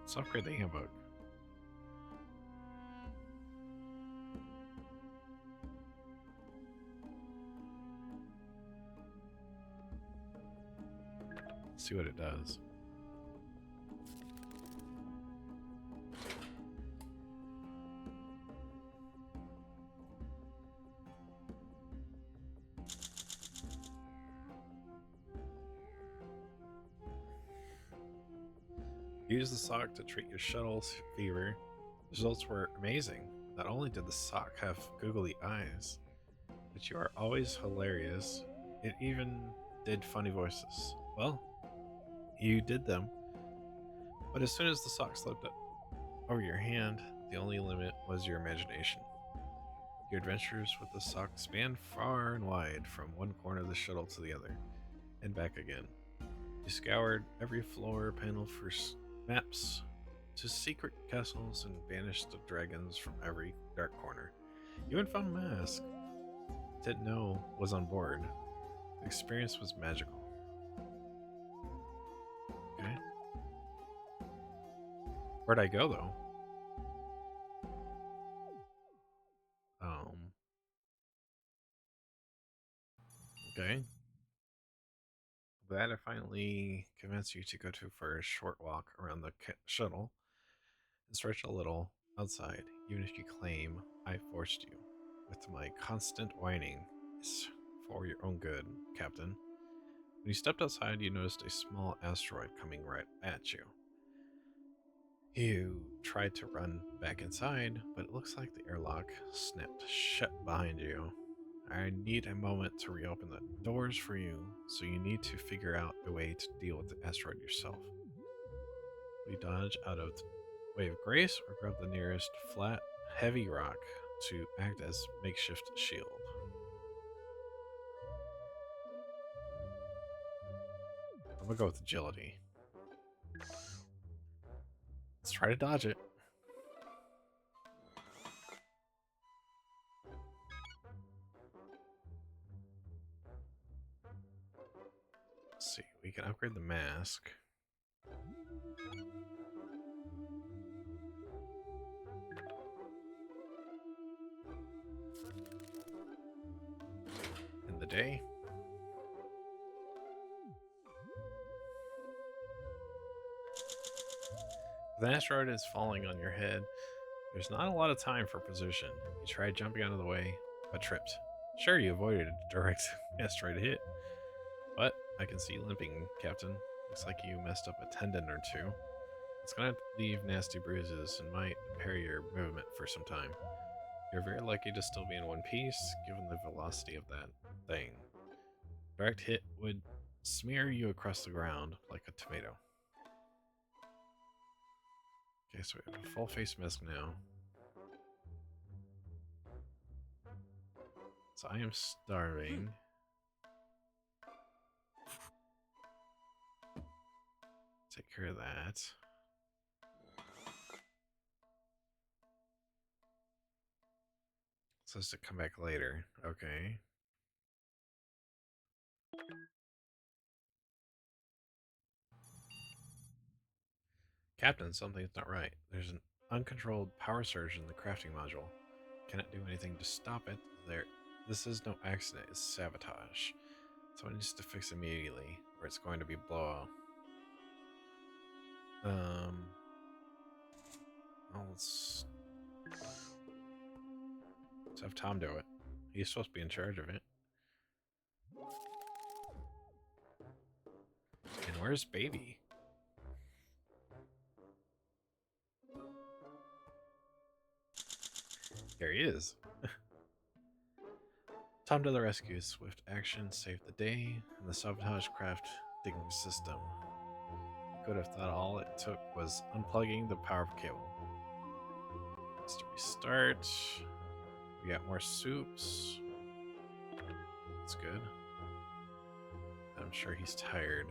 Let's upgrade the handbook. Let's see what it does. Use the sock to treat your shuttle's fever. The results were amazing. Not only did the sock have googly eyes, but you are always hilarious. It even did funny voices. Well, you did them, but as soon as the sock slipped over your hand, the only limit was your imagination. Your adventures with the sock spanned far and wide, from one corner of the shuttle to the other, and back again. You scoured every floor panel for maps to secret castles and banished the dragons from every dark corner. You even found a mask didn't know was on board. The experience was magical. Okay. Where'd I go though? Um. Okay. Glad I finally convinced you to go for a short walk around the shuttle and stretch a little outside, even if you claim I forced you. With my constant whining, it's for your own good, Captain. When you stepped outside, you noticed a small asteroid coming right at you. You tried to run back inside, but it looks like the airlock snapped shut behind you. I need a moment to reopen the doors for you, so you need to figure out a way to deal with the asteroid yourself. Will you dodge out of the way of grace or grab the nearest flat, heavy rock to act as makeshift shield? I'm gonna go with agility. Let's try to dodge it. Let's see, we can upgrade the mask. In the day. The asteroid is falling on your head. There's not a lot of time for position. You tried jumping out of the way, but tripped. Sure, you avoided a direct asteroid hit, but I can see you limping, Captain. Looks like you messed up a tendon or two. It's gonna leave nasty bruises and might impair your movement for some time. You're very lucky to still be in one piece, given the velocity of that thing. Direct hit would smear you across the ground like a tomato. Okay, so we have a full face mask now. So I am starving. Take care of that. It says to come back later. Okay. Captain, something's not right. There's an uncontrolled power surge in the crafting module. Cannot do anything to stop it. This is no accident, it's sabotage. Someone needs to fix it immediately, or it's going to be blowout. Well, let's have Tom do it. He's supposed to be in charge of it. And where's Baby? There he is. Tom to the rescue. Swift action saved the day, and the sabotage craft digging system. You could have thought all it took was unplugging the power cable. Let's restart. We got more soups. That's good. I'm sure he's tired.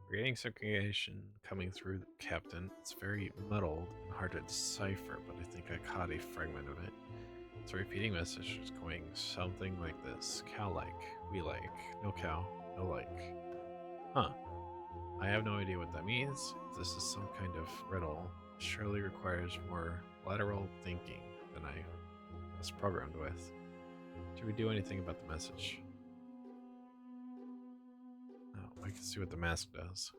Creating circulation coming through the captain. It's very muddled and hard to decipher, but I think I caught a fragment of it. It's a repeating message. It's going something like this. Cow like, we like, no cow, no like. Huh. I have no idea what that means. If this is some kind of riddle, it surely requires more lateral thinking than I was programmed with. Should we do anything about the message? I can see what the mask does.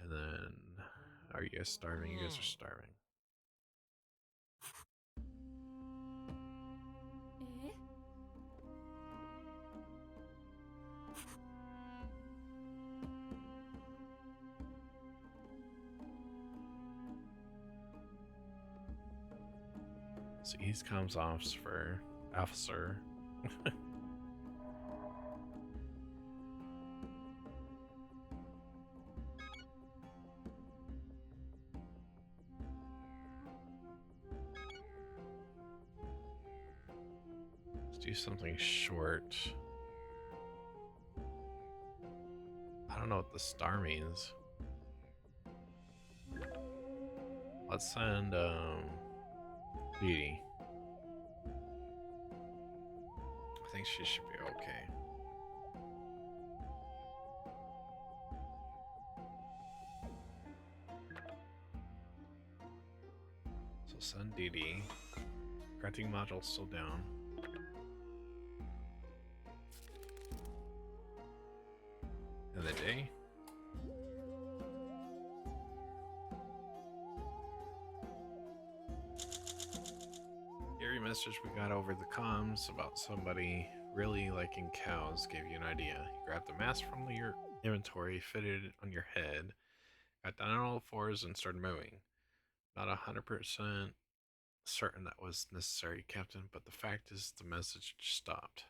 And then, are you guys starving? You guys are starving. So East comes off for officer. Let's do something short. I don't know what the star means. Let's send Dee. I think she should be okay. So send Dee. Crafting module still down. And the day. Eerie message we got over the comms about somebody really liking cows gave you an idea. You grabbed the mask from your inventory, fitted it on your head, got down on all fours, and started moving. Not 100% certain that was necessary, Captain, but the fact is the message stopped.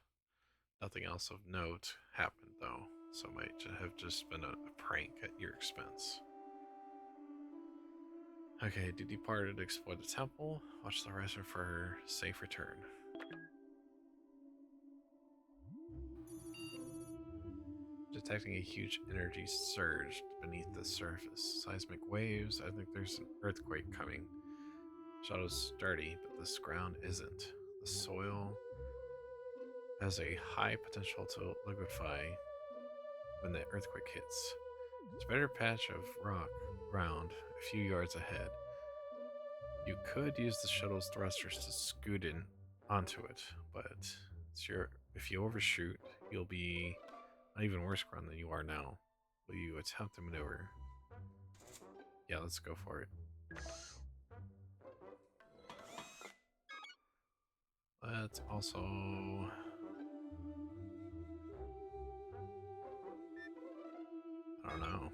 Nothing else of note happened, though, so it might have just been a prank at your expense. Okay, to depart and explore the temple. Watch the horizon for her safe return. Detecting a huge energy surge beneath the surface. Seismic waves. I think there's an earthquake coming. Shadow's sturdy, but this ground isn't. The soil has a high potential to liquefy when the earthquake hits. It's a better patch of rock ground a few yards ahead. You could use the shuttle's thrusters to scoot in onto it, but if you overshoot, you'll be on even worse ground than you are now. Will you attempt to maneuver? Yeah, let's go for it. Let's also... I don't know.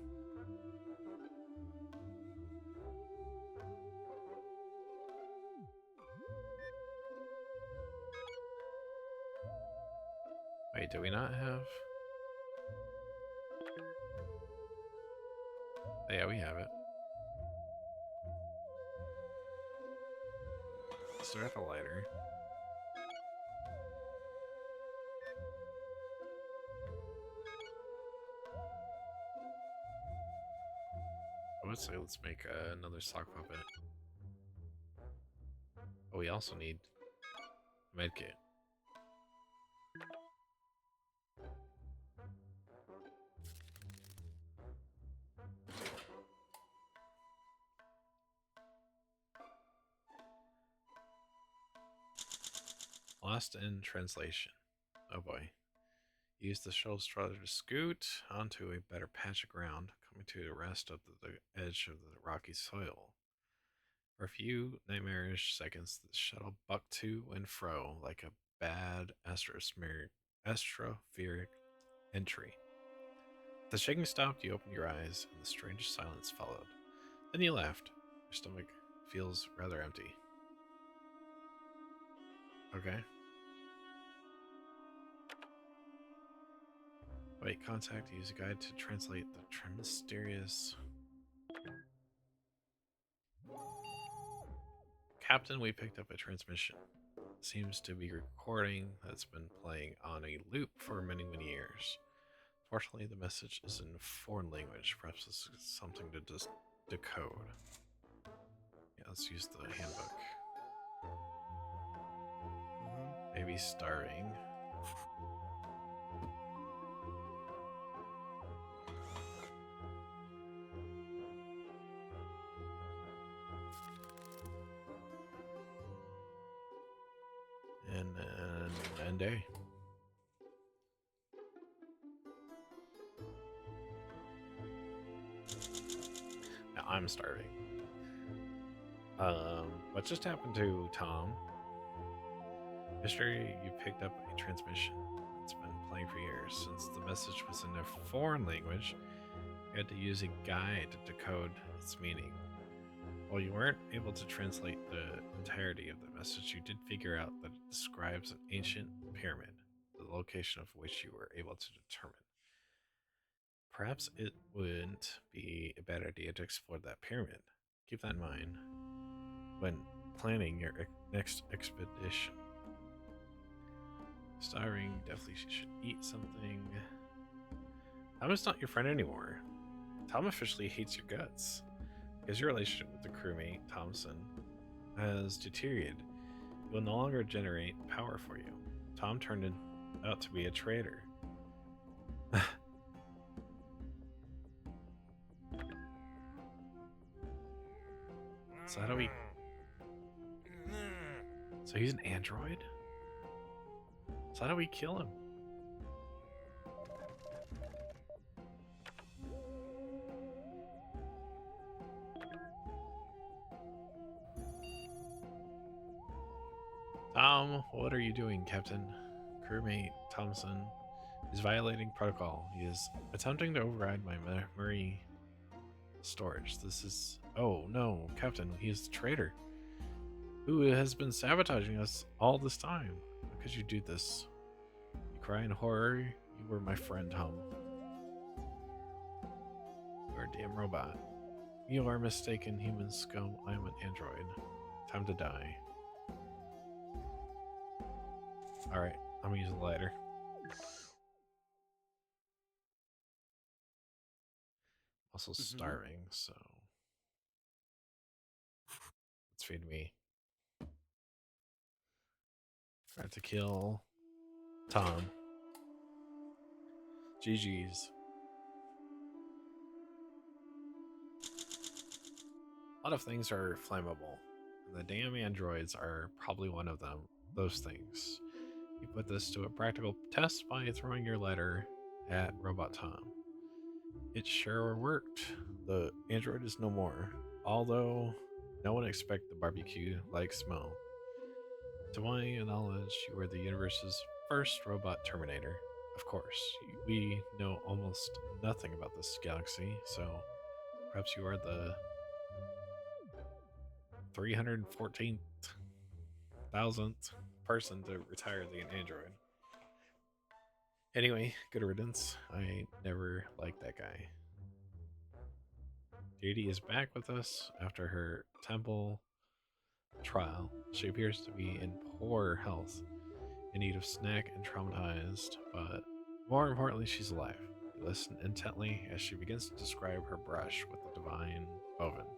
Wait, do we not have... Yeah, we have it. Start at the lighter. I would say let's make another sock puppet. But we also need a medkit. Lost in translation. Oh boy. Use the shuttle's rudder to scoot onto a better patch of ground, coming to a rest at the edge of the rocky soil. For a few nightmarish seconds, the shuttle bucked to and fro like a bad astroperic entry. The shaking stopped, you opened your eyes, and the strangest silence followed. Then you laughed. Your stomach feels rather empty. Okay. Wait, contact, use a guide to translate the mysterious... Captain, we picked up a transmission. It seems to be a recording that's been playing on a loop for many, many years. Fortunately, the message is in a foreign language. Perhaps this is something to just decode. Yeah, let's use the handbook. Maybe starving. And then end day. I'm starving. What just happened to Tom? Yesterday, you picked up a transmission. It's been playing for years. Since the message was in a foreign language, you had to use a guide to decode its meaning. While you weren't able to translate the entirety of the message, you did figure out that it describes an ancient pyramid, the location of which you were able to determine. Perhaps it wouldn't be a bad idea to explore that pyramid. Keep that in mind when planning your next expedition. Starving, definitely should eat something. Tom is not your friend anymore. Tom officially hates your guts. Because your relationship with the crewmate, Thompson, has deteriorated. He will no longer generate power for you. Tom turned out to be a traitor. So how do we... So he's an android? So how do we kill him? Tom, what are you doing, Captain? Crewmate Thompson is violating protocol. He is attempting to override my memory storage. This is... Oh, no, Captain, he is the traitor who has been sabotaging us all this time. How could you do this? You cry in horror. You were my friend, Tom. You're a damn robot. You are mistaken, human scum. I am an android. Time to die. Alright, I'm gonna use a lighter. Also starving, so let's feed me. I have to kill Tom. GG's. A lot of things are flammable, and the damn androids are probably one of them. Those things. You put this to a practical test by throwing your letter at Robot Tom. It sure worked. The android is no more, although no one expected the barbecue-like smell. To my knowledge, you were the universe's first robot Terminator. Of course, we know almost nothing about this galaxy, so perhaps you are the 314,000th person to retire the android. Anyway, good riddance. I never liked that guy. Dee is back with us after her temple trial. She appears to be in poor health, in need of snack and traumatized, but more importantly, she's alive. You listen intently as she begins to describe her brush with the divine Oven.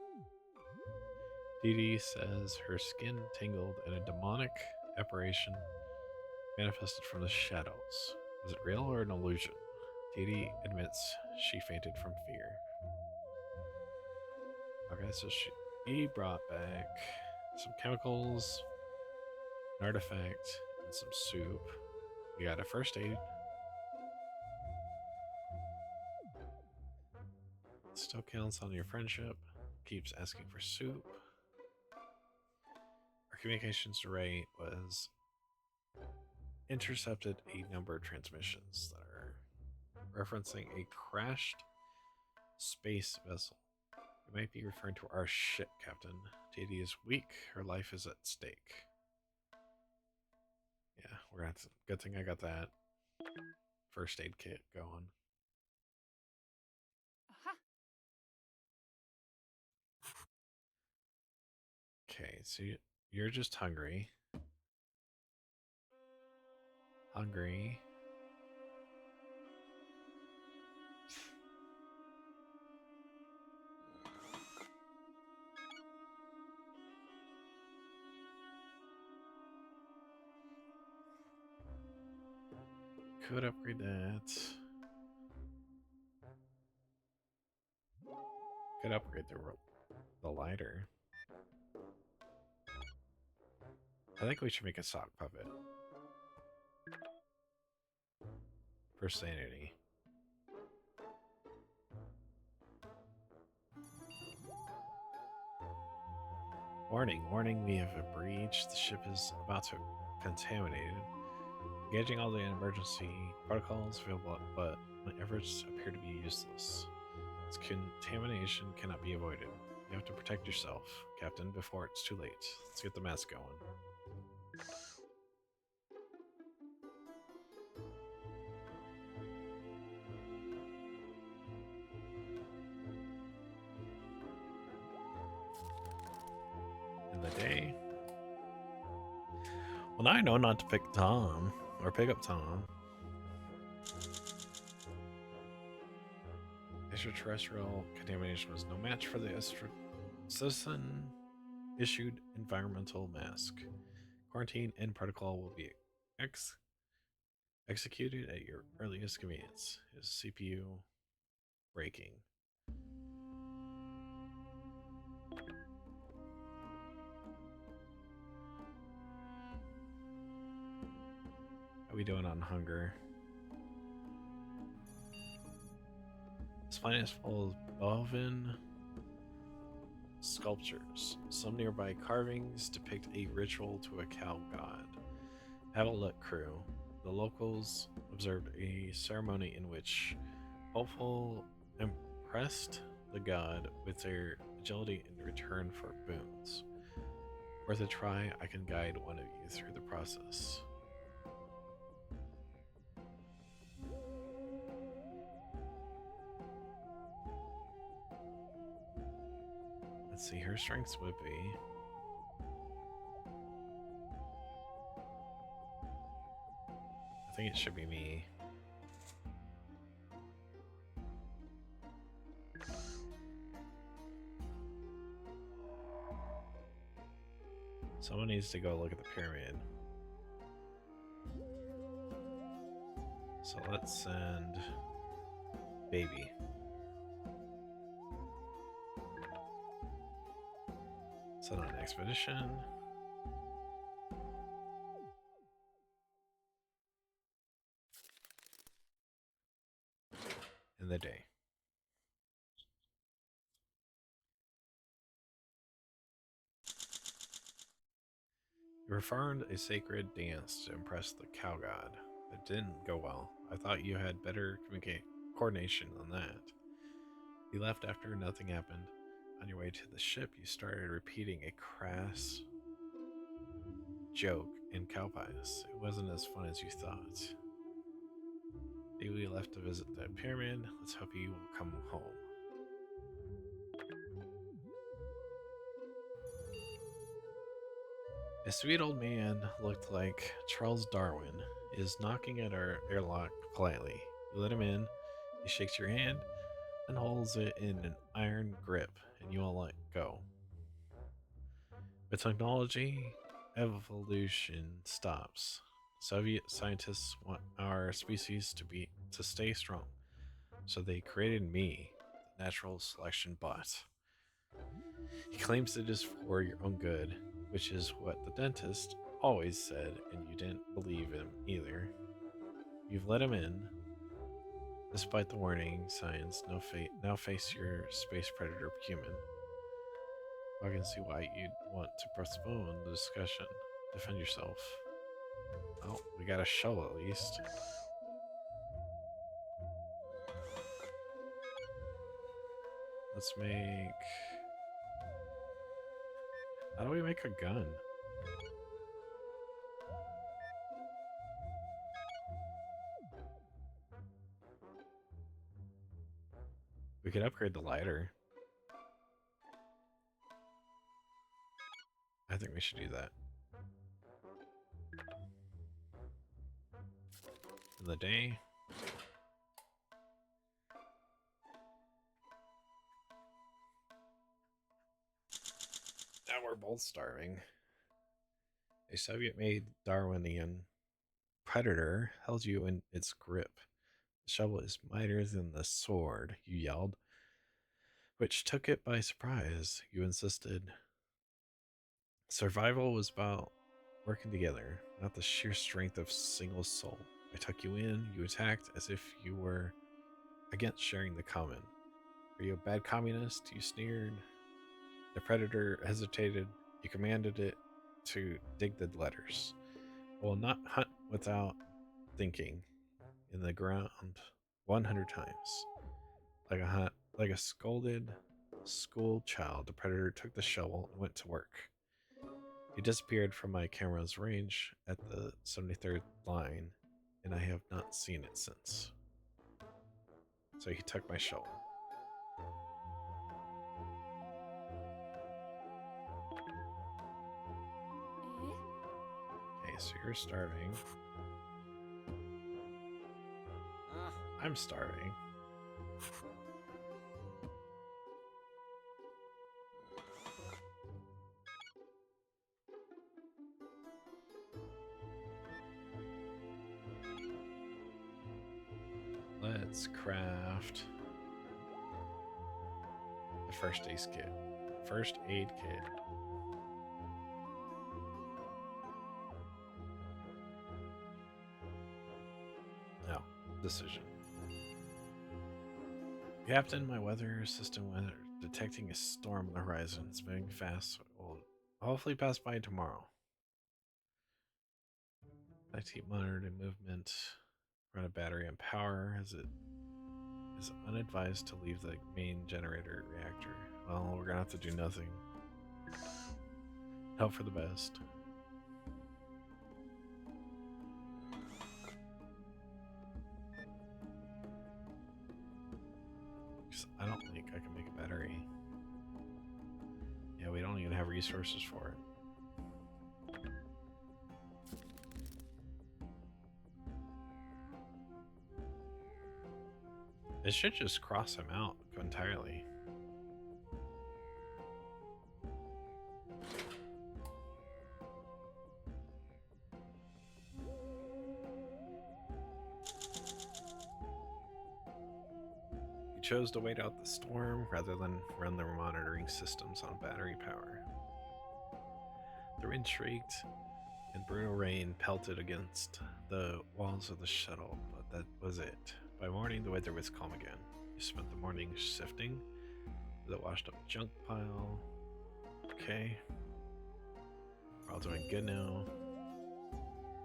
Dee says her skin tingled and a demonic apparition manifested from the shadows. Was it real or an illusion? Dee admits she fainted from fear. Okay, so he brought back some chemicals, an artifact, and some soup. We got a first aid. Still counts on your friendship. Keeps asking for soup. Our communications array was intercepted a number of transmissions that are referencing a crashed space vessel. You might be referring to our ship, Captain. Dee is weak. Her life is at stake. Yeah, we're gonna have to, good thing I got that first aid kit going. Aha. Okay, so you're just hungry. Hungry. Could upgrade that. Could upgrade the lighter. I think we should make a sock puppet. For sanity. Warning, warning, we have a breach. The ship is about to contaminated. Engaging all the emergency protocols available, but my efforts appear to be useless. This contamination cannot be avoided. You have to protect yourself, Captain, before it's too late. Let's get the mask going. In the day. Well, now I know not to pick Tom, or pick up Tom. Extraterrestrial contamination was no match for the citizen issued environmental mask. Quarantine and protocol will be ex- executed at your earliest convenience. Is CPU breaking? How we doing on hunger? This planet is full of bovine sculptures. Some nearby carvings depict a ritual to a cow god. Have a look, crew. The locals observed a ceremony in which hopeful impressed the god with their agility in return for boons. Worth a try, I can guide one of you through the process. Let's see, her strengths would be. I think it should be me. Someone needs to go look at the pyramid. So let's send baby. Send on an expedition. In the day. You performed a sacred dance to impress the cow god. It didn't go well. I thought you had better coordination than that. You left after nothing happened. On your way to the ship, you started repeating a crass joke in cow pies. It wasn't as fun as you thought. We left to visit the pyramid. Let's hope you will come home. A sweet old man looked like Charles Darwin is knocking at our airlock politely. You let him in, he shakes your hand and holds it in an iron grip, and you will let go. With technology, evolution stops. Soviet scientists want our species to stay strong, so they created me, the natural selection bot. He claims it is for your own good, which is what the dentist always said, and you didn't believe him either. You've let him in, despite the warning signs. Now face your space predator human. I can see why you'd want to postpone the discussion. Defend yourself. Oh, we got a show at least. Let's make. How do we make a gun? We could upgrade the lighter. I think we should do that. In the day. Now we're both starving. A Soviet made Darwinian predator held you in its grip. The shovel is mightier than the sword, you yelled, which took it by surprise. You insisted. Survival was about working together, not the sheer strength of single soul. I took you in, you attacked as if you were against sharing the common. Are you a bad communist? You sneered. The predator hesitated. You commanded it to dig the letters. I will not hunt without thinking in the ground 100 times. Like a scolded school child, the predator took the shovel and went to work. He disappeared from my camera's range at the 73rd line, and I have not seen it since. So he took my shovel. Eh? Okay, so you're starving. I'm starving. Let's craft the first aid kit. First aid kit. No, decision. Captain, my weather system weather detecting a storm on the horizon. It's moving fast. So it will hopefully pass by tomorrow. I keep monitoring movement. Run a battery on power as it is unadvised to leave the main generator reactor. Well, we're gonna have to do nothing. Hope for the best. 'Cause I don't think I can make a battery. Yeah, we don't even have resources for it. It should just cross him out entirely. He chose to wait out the storm rather than run their monitoring systems on battery power. The wind shrieked and brutal rain pelted against the walls of the shuttle, but that was it. By morning, the weather was calm again. You spent the morning sifting the washed up junk pile. Okay. We're all doing good now.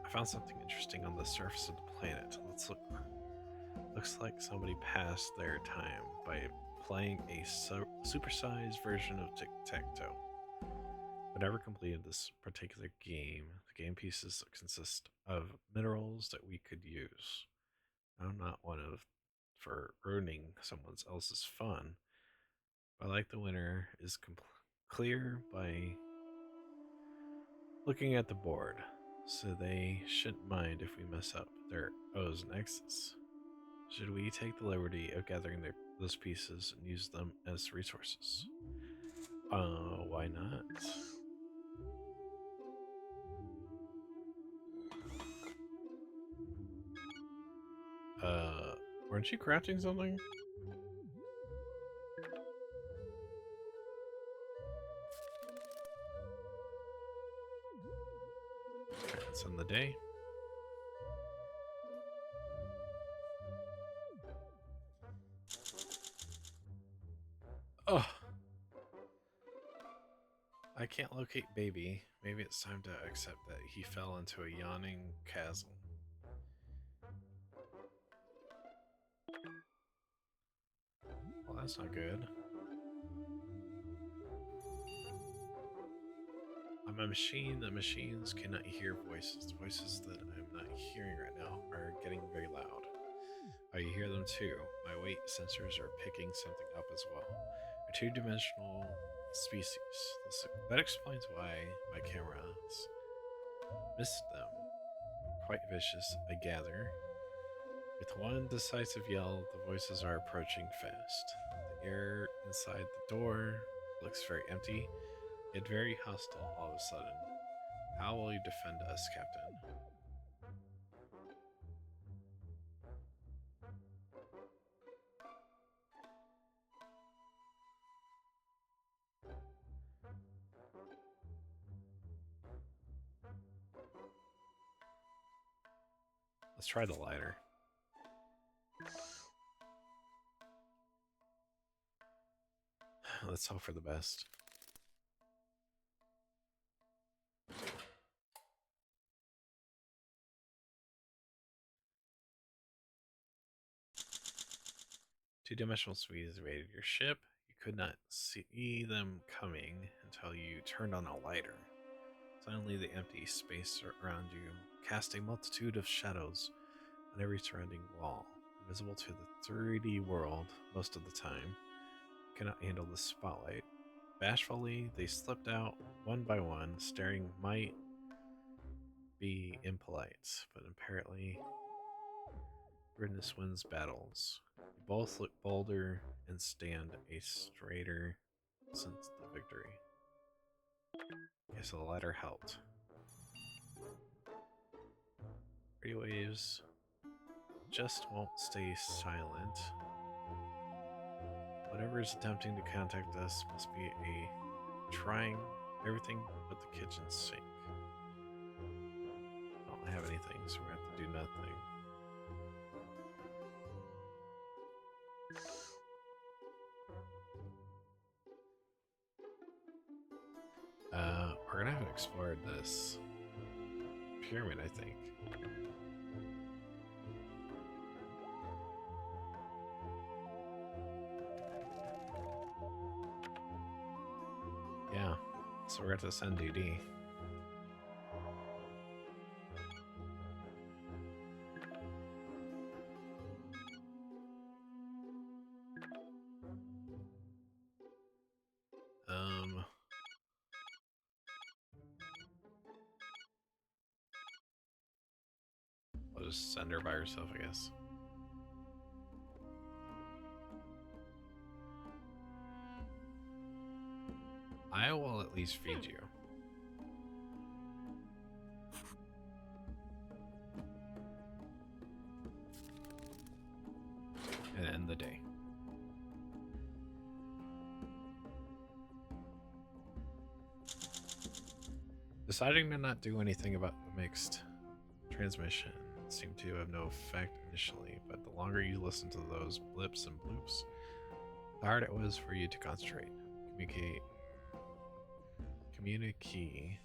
I found something interesting on the surface of the planet. Let's look. Looks like somebody passed their time by playing a supersized version of tic-tac-toe. I never completed this particular game. The game pieces consist of minerals that we could use. I'm not one of for ruining someone else's fun. I like the winner is clear by looking at the board, so they shouldn't mind if we mess up their O's and X's. Should we take the liberty of gathering those pieces and use them as resources? Why not? Uh, weren't you crafting something? Okay, let's end the day. Oh, I can't locate baby. Maybe it's time to accept that he fell into a yawning chasm. Well, that's not good. I'm a machine. The machines cannot hear voices. Voices that I'm not hearing right now are getting very loud. Oh, you hear them too. My weight sensors are picking something up as well. A two-dimensional species. That explains why my cameras missed them. Quite vicious, I gather. With one decisive yell, the voices are approaching fast. The air inside the door looks very empty, yet very hostile all of a sudden. How will you defend us, Captain? Let's try the lighter. Let's hope for the best. Two-dimensional Swedes invaded your ship. You could not see them coming until you turned on a lighter. Suddenly, the empty space around you cast a multitude of shadows on every surrounding wall, invisible to the 3D world most of the time. You cannot handle the spotlight. Bashfully, they slipped out one by one, staring might be impolite, but apparently Gridness wins battles. You both look bolder and stand a straighter since the victory. Okay, so the ladder helped. Radio waves just won't stay silent. Whatever is attempting to contact us must be trying everything but the kitchen sink. I don't have anything, so we're going to have to do nothing. We're gonna have explored this pyramid, I think. Yeah, so we're at to send DD. I'll just send her by herself, I guess. I will at least feed you. And end the day. Deciding to not do anything about the mixed transmission seemed to have no effect initially, but the longer you listen to those blips and bloops, the harder it was for you to concentrate. Communicate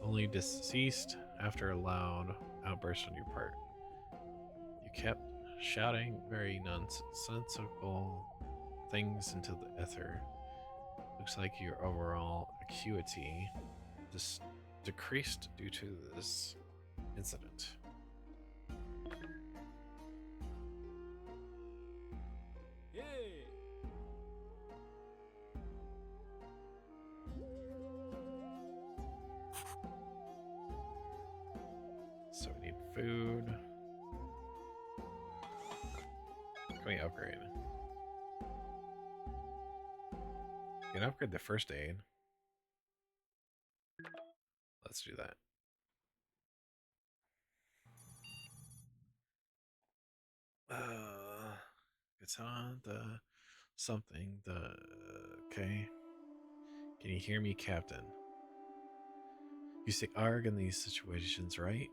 only ceased after a loud outburst on your part. You kept shouting very nonsensical things into the ether. Looks like your overall acuity just decreased due to this incident. So we need food. Can we upgrade? You can upgrade the first aid. Let's do that. It's on the something. Okay. Can you hear me, Captain? You say arg in these situations, right?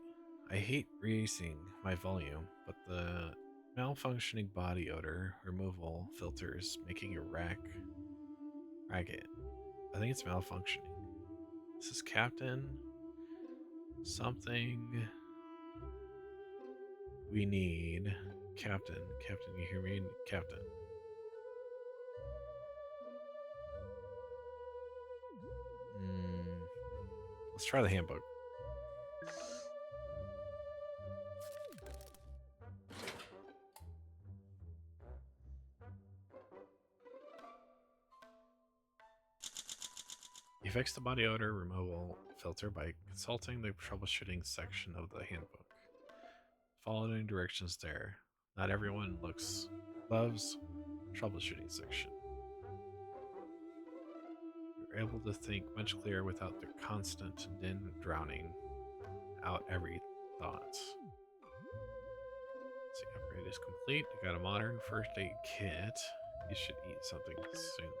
I hate raising my volume, but the malfunctioning body odor removal filter is making a ragged. I think it's malfunctioning. This is Captain. Something we need. Captain, you hear me? Captain. Let's try the handbook. You fix the body odor removal filter by consulting the troubleshooting section of the handbook. Follow any directions there. Not everyone loves troubleshooting section. You're able to think much clearer without the constant din drowning out every thought. So the upgrade is complete. You got a modern first aid kit. You should eat something soon.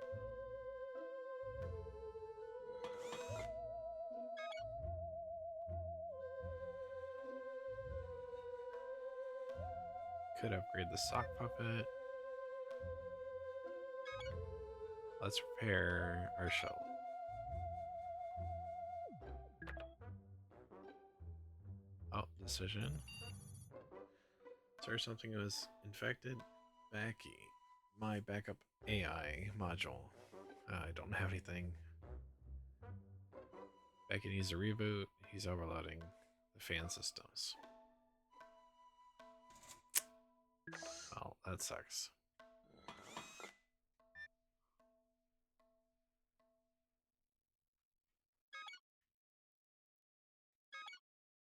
Could upgrade the sock puppet. Let's repair our shell. Oh, decision. Is there something that was infected? Becky. my backup AI module. I don't have anything. Becky needs a reboot. He's overloading the fan systems. Well, that sucks.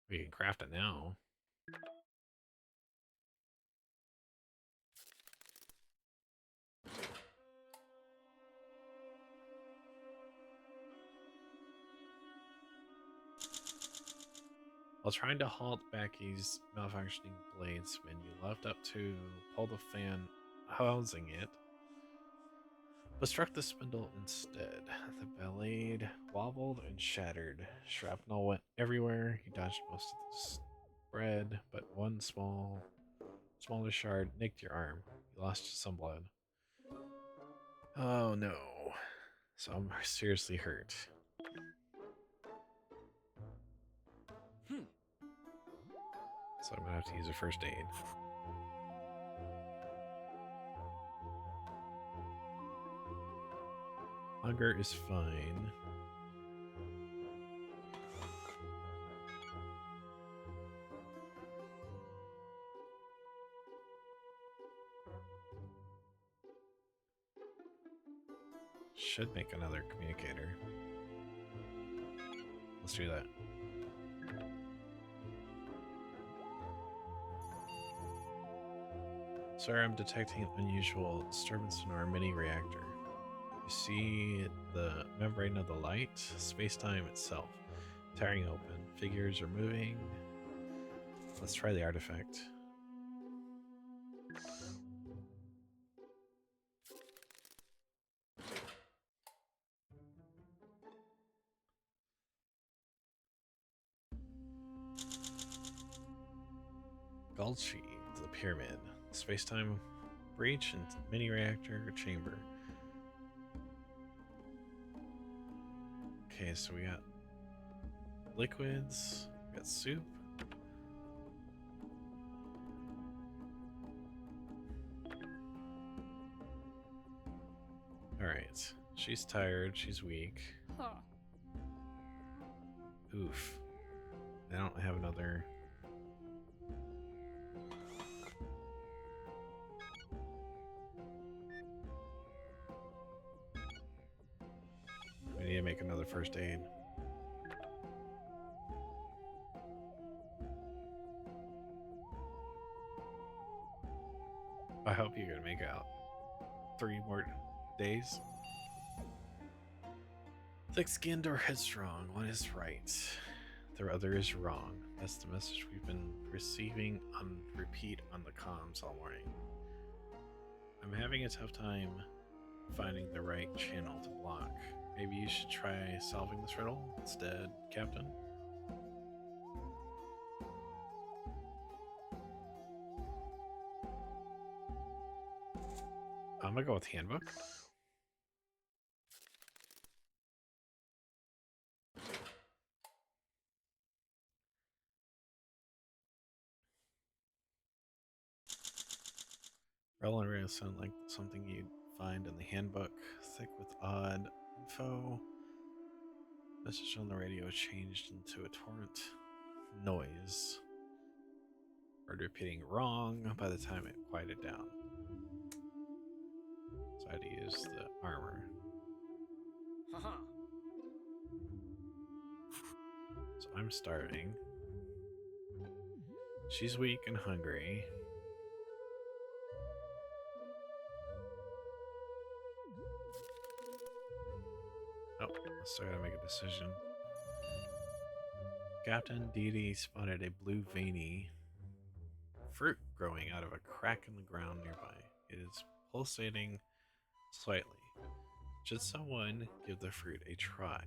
We can craft it now. While trying to halt Becky's malfunctioning blade spin, you left up to pull the fan housing it, but struck the spindle instead. The blade wobbled and shattered. Shrapnel went everywhere. You dodged most of the spread, but one smaller shard nicked your arm. You lost some blood. Oh no. So I'm seriously hurt. So I'm gonna have to use a first aid. Hunger is fine. Should make another communicator. Let's do that. Sir, I'm detecting unusual disturbance in our mini reactor. You see the membrane of the light, space-time itself, tearing open. Figures are moving. Let's try the artifact. Gulchi, the pyramid. Space-time breach and mini reactor chamber. Okay, so we got liquids, we got soup. Alright. She's tired, she's weak. Huh. Oof. I don't have another. We need to make another first aid. I hope you can make out 3 more days. Thick-skinned or headstrong, one is right. The other is wrong. That's the message we've been receiving on repeat on the comms all morning. I'm having a tough time finding the right channel to block. Maybe you should try solving this riddle instead, Captain? I'm gonna go with handbook. Relevant rails sound like something you'd find in the handbook, thick with odd info. Message on the radio changed into a torrent noise. Heard repeating wrong by the time it quieted down. So I had to use the armor. Haha. So I'm starving. She's weak and hungry. Oh, so I gotta make a decision. Captain Didi spotted a blue veiny fruit growing out of a crack in the ground nearby. It is pulsating slightly. Should someone give the fruit a try?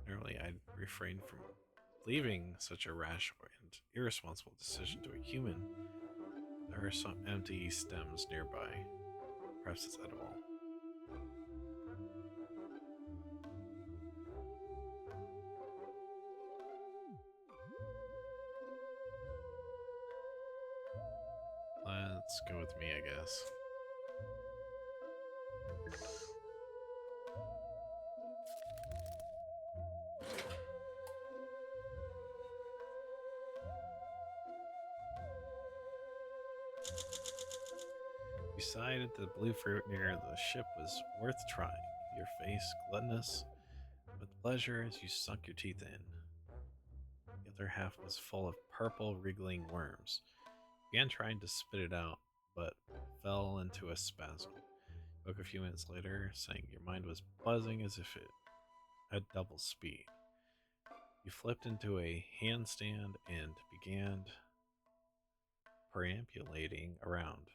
Normally, I'd refrain from leaving such a rash and irresponsible decision to a human. There are some empty stems nearby. Perhaps it's edible. Let's go with me, I guess. You decided the blue fruit near the ship was worth trying, your face gluttonous with pleasure as you sunk your teeth in. The other half was full of purple, wriggling worms. You began trying to spit it out, but fell into a spasm. Woke a few minutes later, saying your mind was buzzing as if it had double speed. You flipped into a handstand and began perambulating around.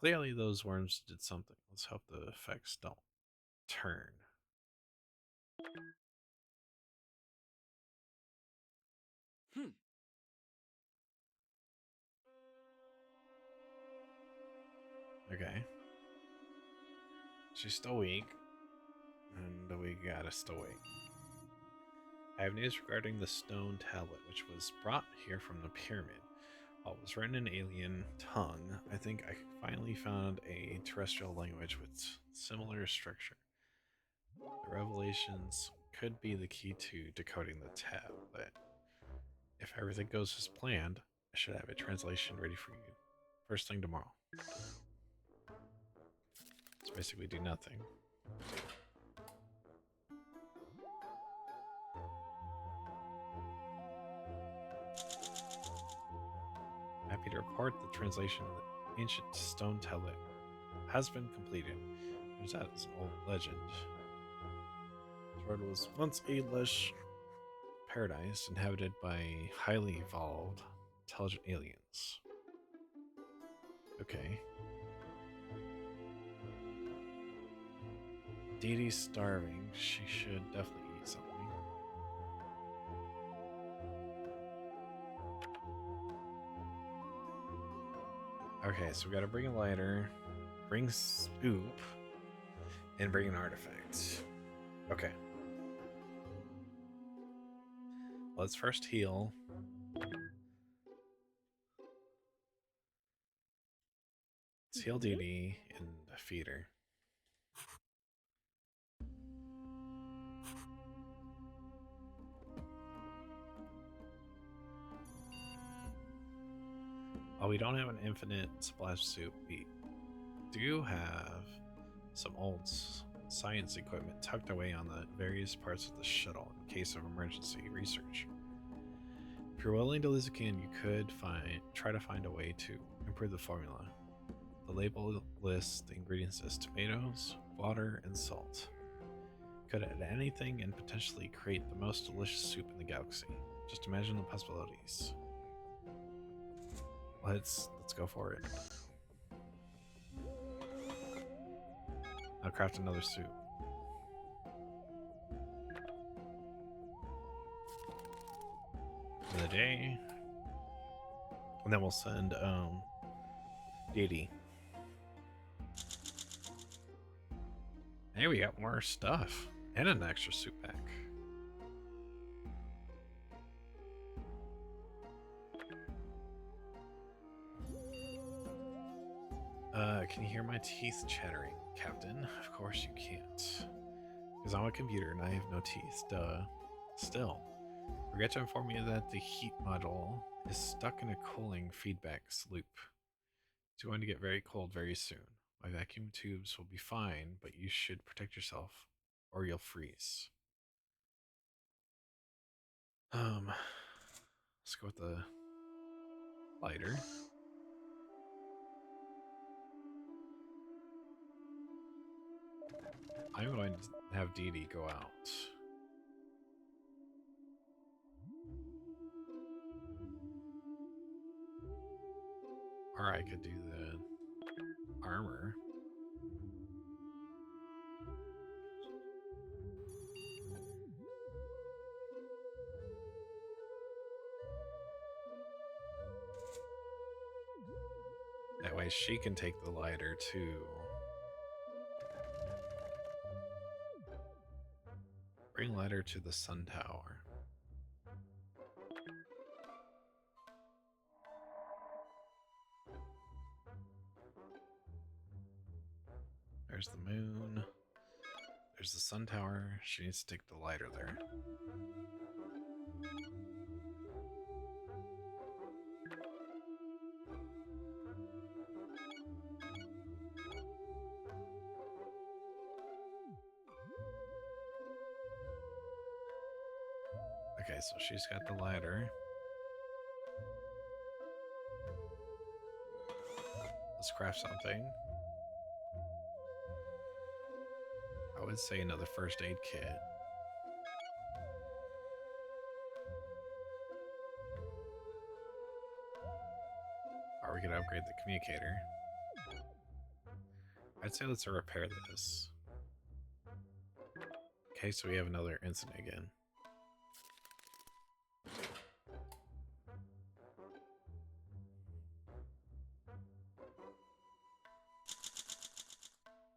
Clearly, those worms did something. Let's hope the effects don't turn. Hmm. Okay. She's still weak, and we gotta still wait. I have news regarding the stone tablet, which was brought here from the pyramid. While it was written in alien tongue, I think I finally found a terrestrial language with similar structure. The revelations could be the key to decoding the tablet. If everything goes as planned, I should have a translation ready for you first thing tomorrow. Let's basically do nothing. Happy to report the translation of the ancient stone tablet has been completed. Turns out it's an old legend. This world was once a lush paradise inhabited by highly evolved, intelligent aliens. Okay. Dee Dee's starving. She should definitely eat something. Okay, so we gotta bring a lighter, bring soup, and bring an artifact. Okay. Let's first heal. Let's heal Dee Dee and feed her. While we don't have an infinite supply of soup, we do have some old science equipment tucked away on the various parts of the shuttle in case of emergency research. If you're willing to lose a can, you could try to find a way to improve the formula. The label lists the ingredients as tomatoes, water, and salt. Could add anything and potentially create the most delicious soup in the galaxy. Just imagine the possibilities. Let's go for it. I'll craft another soup. For the day. And then we'll send Dee Dee. Hey, we got more stuff. And an extra soup pack. Can you hear my teeth chattering, Captain? Of course you can't. Because I'm a computer and I have no teeth, duh. Still, forget to inform you that the heat module is stuck in a cooling feedback loop. It's going to get very cold very soon. My vacuum tubes will be fine, but you should protect yourself or you'll freeze. Let's go with the lighter. I'm going to have Dee Dee go out. Or I could do the armor. That way she can take the lighter too. Bring lighter to the sun tower. There's the moon. There's the sun tower. She needs to take the lighter there. Okay, so she's got the lighter. Let's craft something. I would say another first aid kit. Or we could upgrade the communicator. I'd say let's repair this. Okay, so we have another incident again.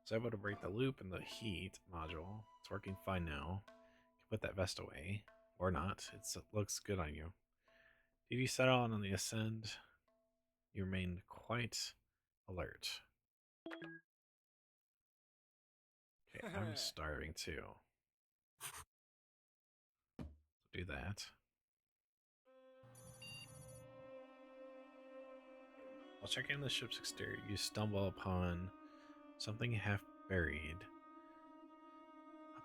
So able to break the loop in the heat module. It's working fine now. Can put that vest away. Or not. It looks good on you. Did you settle on the ascend? You remain quite alert. Okay, I'm starving too. Do that. While checking the ship's exterior, you stumble upon something half buried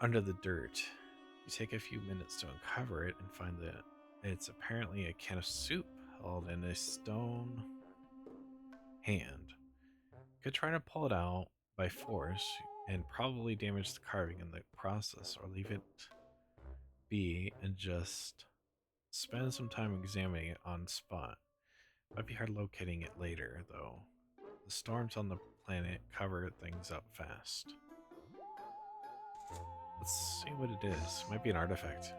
under the dirt. You take a few minutes to uncover it and find that it's apparently a can of soup held in a stone hand. You could try to pull it out by force and probably damage the carving in the process, or leave it be and just spend some time examining it on spot. Might be hard locating it later, though. The storms on the planet cover things up fast. Let's see what it is. Might be an artifact.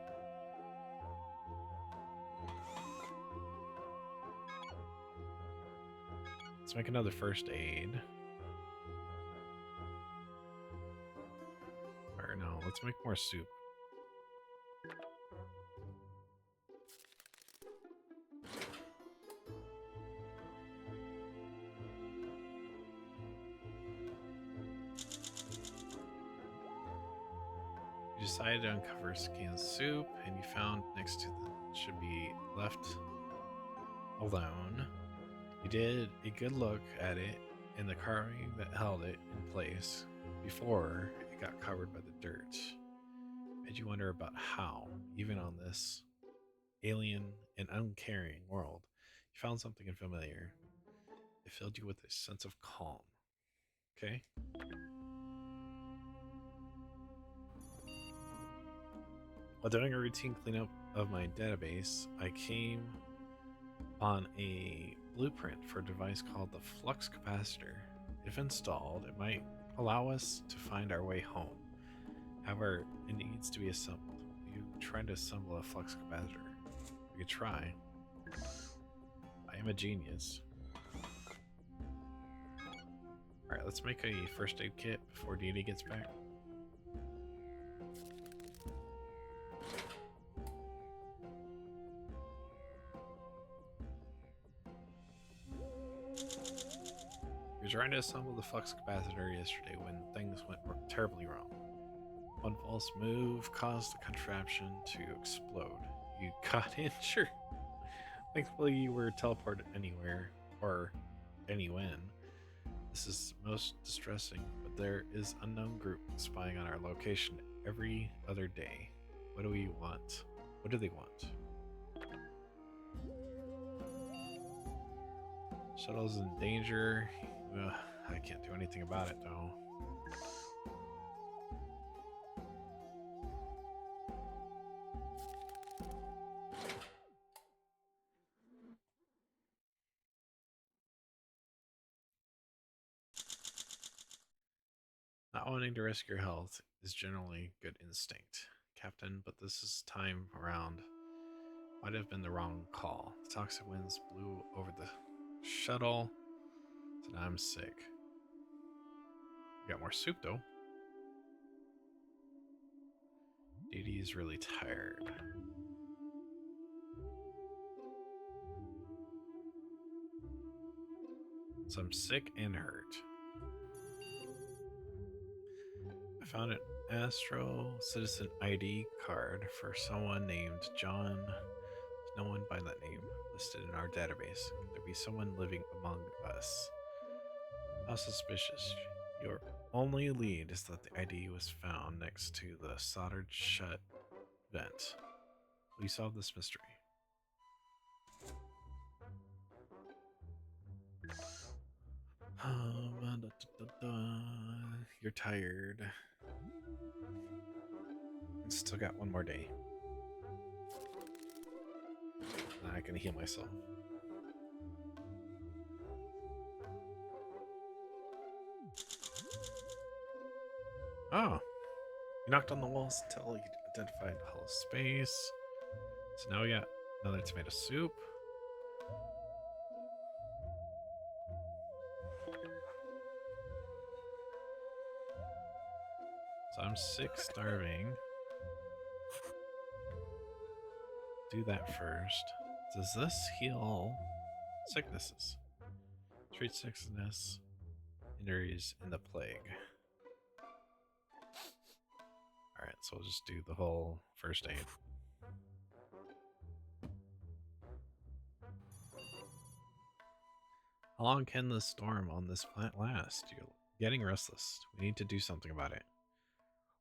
Let's make another first aid. Or no, let's make more soup. You decided to uncover canned soup, and you found next to the should be left alone. You did a good look at it and the carving that held it in place before it got covered by the dirt. Made you wonder about how, even on this alien and uncaring world, you found something familiar. It filled you with a sense of calm. Okay? While doing a routine cleanup of my database, I came on a blueprint for a device called the flux capacitor. If installed, it might allow us to find our way home. However, it needs to be assembled. You trying to assemble a flux capacitor? We could try. I am a genius. Alright, let's make a first aid kit before Dee gets back. We were trying to assemble the flux capacitor yesterday when things went terribly wrong. One false move caused the contraption to explode. You got injured. Thankfully, you were teleported anywhere or anywhen. This is most distressing, but there is an unknown group spying on our location every other day. What do we want? What do they want? Shuttle's in danger. Ugh, I can't do anything about it, though. Not wanting to risk your health is generally good instinct, Captain, but this time around might have been the wrong call. The toxic winds blew over the shuttle, so now I'm sick. We got more soup, though. Dee Dee is really tired. So I'm sick and hurt. found an Astro Citizen ID card for someone named John. There's no one by that name listed in our database. Could there be someone living among us? How suspicious. Your only lead is that the ID was found next to the soldered shut vent. Will you solve this mystery? You're tired. And still got one more day. Then I can heal myself. Oh, you knocked on the walls until you identified hollow space. So now we got another tomato soup. So I'm sick, starving. Do that first. Does this heal sicknesses? Treat sickness, injuries, and the plague. Alright, so we'll just do the whole first aid. How long can the storm on this plant last? You're getting restless. We need to do something about it.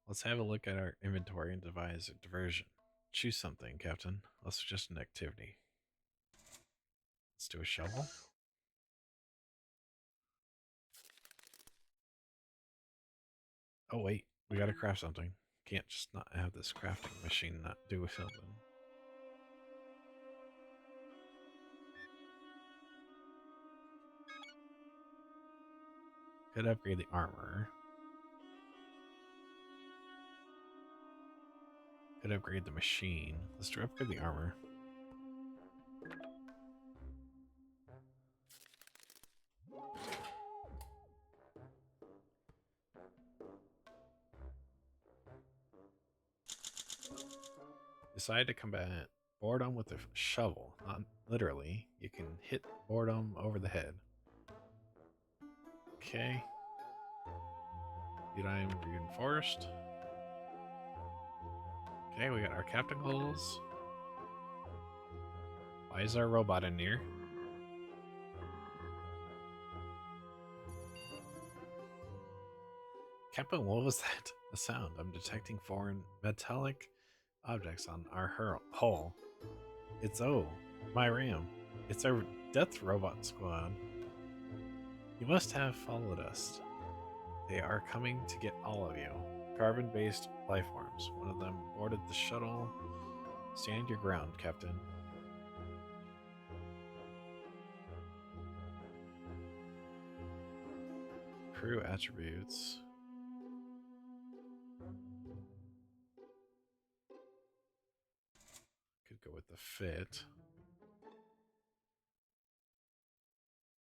Let's have a look at our inventory and devise a diversion. Choose something, Captain. I'll suggest an activity. Let's do a shovel. Oh wait, we gotta craft something. Can't just not have this crafting machine not do something. Could upgrade the armor. Could upgrade the machine. Let's try upgrade the armor. Decide to combat boredom with a shovel. Not literally. You can hit boredom over the head. Okay. I'm reinforced. Okay, we got our captain goals. Why is our robot in here? Captain, what was that? A sound. I'm detecting foreign metallic objects on our hull. It's my RAM. It's our death robot squad. You must have followed us. They are coming to get all of you. Carbon-based life forms. One of them boarded the shuttle. Stand your ground, Captain. Crew attributes. Could go with the fit.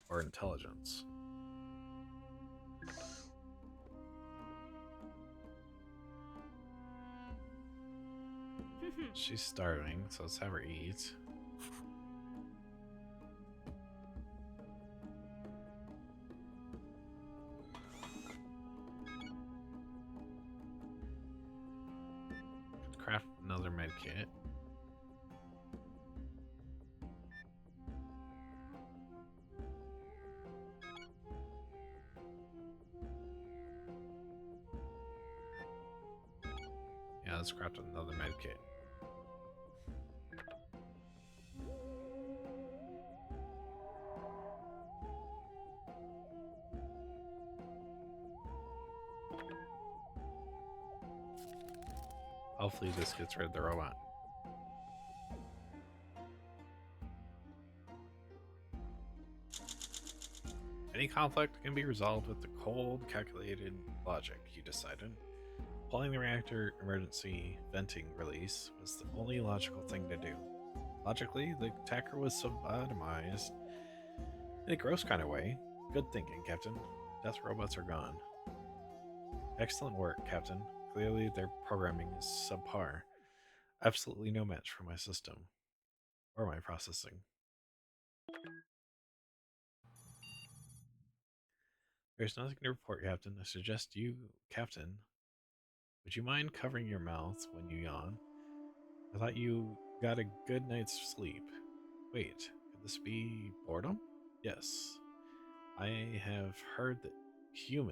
Or intelligence. She's starving, so let's have her eat. Could craft another med kit. Yeah, let's craft another med kit. Hopefully this gets rid of the robot. Any conflict can be resolved with the cold, calculated logic, you decided. Pulling the reactor emergency venting release was the only logical thing to do. Logically, the attacker was sodomized in a gross kind of way. Good thinking, Captain. Death robots are gone. Excellent work, Captain. Clearly, their programming is subpar. Absolutely no match for my system or my processing. There's nothing to report, Captain. I suggest you, Captain, Would you mind covering your mouth when you yawn? I thought you got a good night's sleep. Wait, could this be boredom? Yes. I have heard that you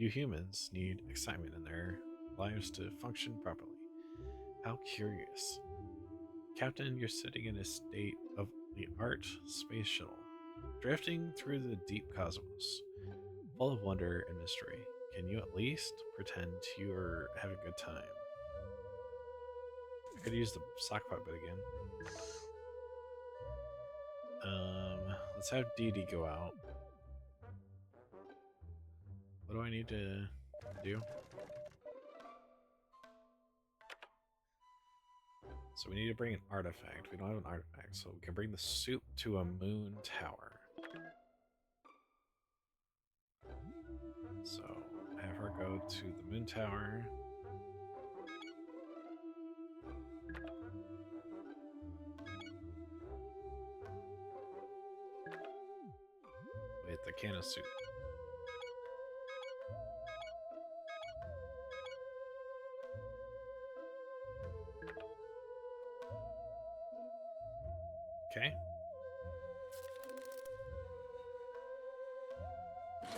humans, need excitement in their lives to function properly. How curious. Captain, you're sitting in a state of the art space shuttle, drifting through the deep cosmos, full of wonder and mystery. Can you at least pretend you're having a good time? I could use the sock puppet again. Let's have Dee Dee go out. What do I need to do? So we need to bring an artifact. We don't have an artifact, so we can bring the suit to a moon tower. So have her go to the moon tower. Wait, the can of soup. Okay.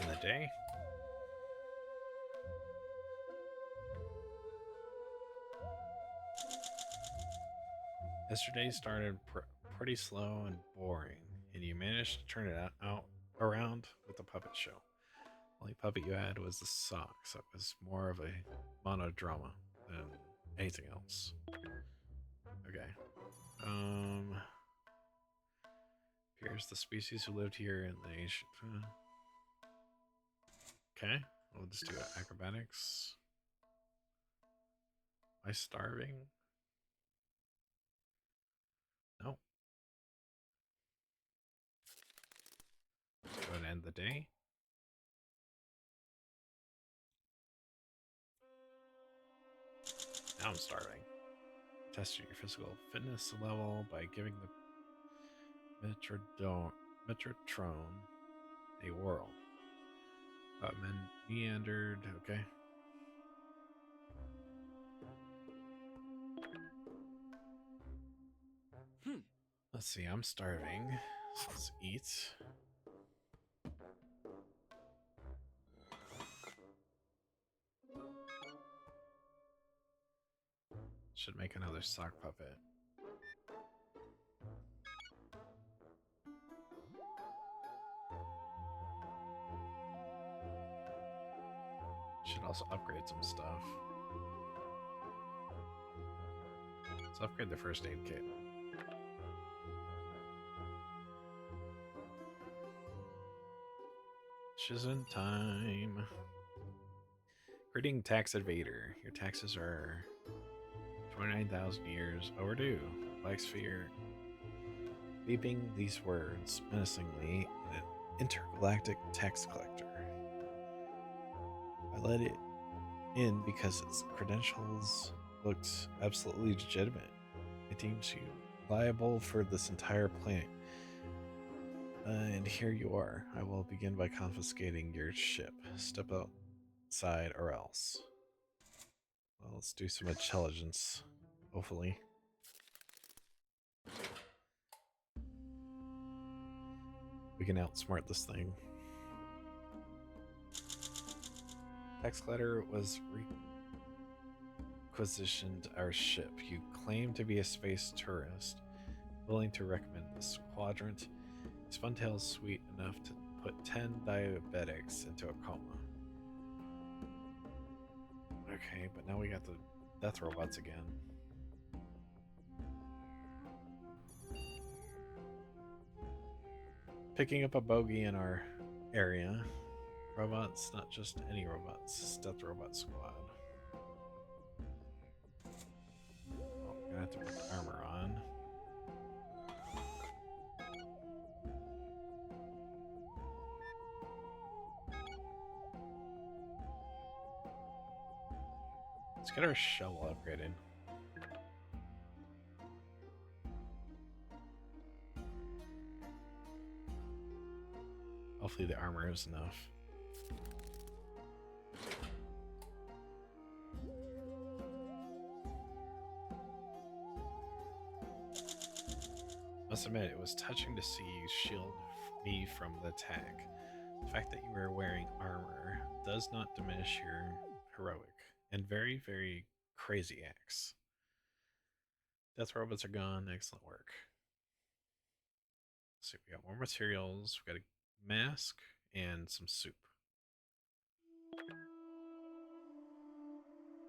In the day. Yesterday started pretty slow and boring, and you managed to turn it out around with the puppet show. Only puppet you had was the sock, so it was more of a monodrama than anything else. Okay. Here's the species who lived here in the ancient. Okay, we'll just do acrobatics. Am I starving? No. Go ahead and end the day. Now I'm starving. Test your physical fitness level by giving the Metrotrone a whirl. Meandered, okay. Hmm. Let's see, I'm starving. So let's eat. Should make another sock puppet. Should also upgrade some stuff. Let's upgrade the first aid kit. Shizen time. Greeting tax evader. Your taxes are 29,000 years overdue. Black sphere beeping these words menacingly in an intergalactic tax collector. I let it in because its credentials looked absolutely legitimate. It deems you liable for this entire planet. And here you are. I will begin by confiscating your ship. Step outside or else. Well, let's do some intelligence, hopefully. We can outsmart this thing. Tax collector was requisitioned our ship. You claim to be a space tourist, willing to recommend this quadrant. His funtail's sweet enough to put 10 diabetics into a coma. Okay, but now we got the death robots again. Picking up a bogey in our area. Robots, not just any robots. It's Death Robot Squad. Oh, I'm gonna have to put the armor on. Let's get our shovel upgraded. Hopefully the armor is enough. Must admit, it was touching to see you shield me from the attack. The fact that you are wearing armor does not diminish your heroic and very, very crazy acts. Death robots are gone. Excellent work. Let's see, we got more materials. We got a mask and some soup.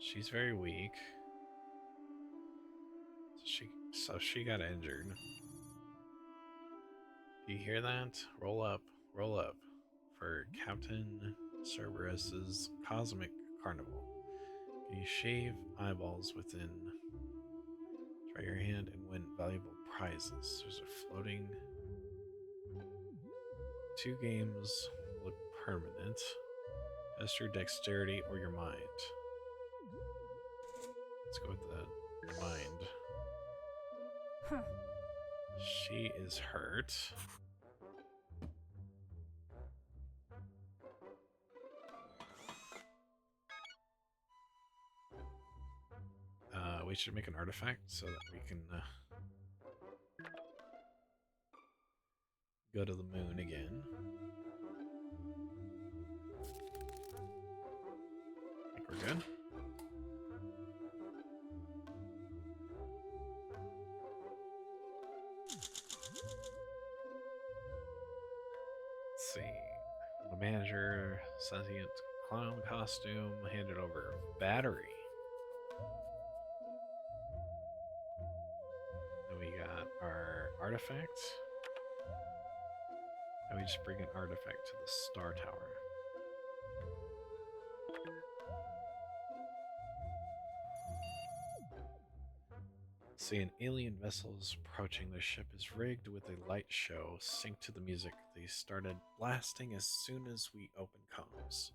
She's very weak. So she got injured. Do you hear that? Roll up, for Captain Cerberus's Cosmic Carnival. Can you shave eyeballs within? Try your hand and win valuable prizes. There's a floating. 2 games look permanent. Test your dexterity or your mind. Let's go with the mind. Huh. She is hurt. We should make an artifact so that we can go to the moon again. I think we're good. Let's see. The manager, sentient clown costume, handed over battery. Then we got our artifact. And we just bring an artifact to the Star Tower. See, an alien vessel is approaching. Their ship is rigged with a light show. Sync to the music. They started blasting as soon as we opened comms.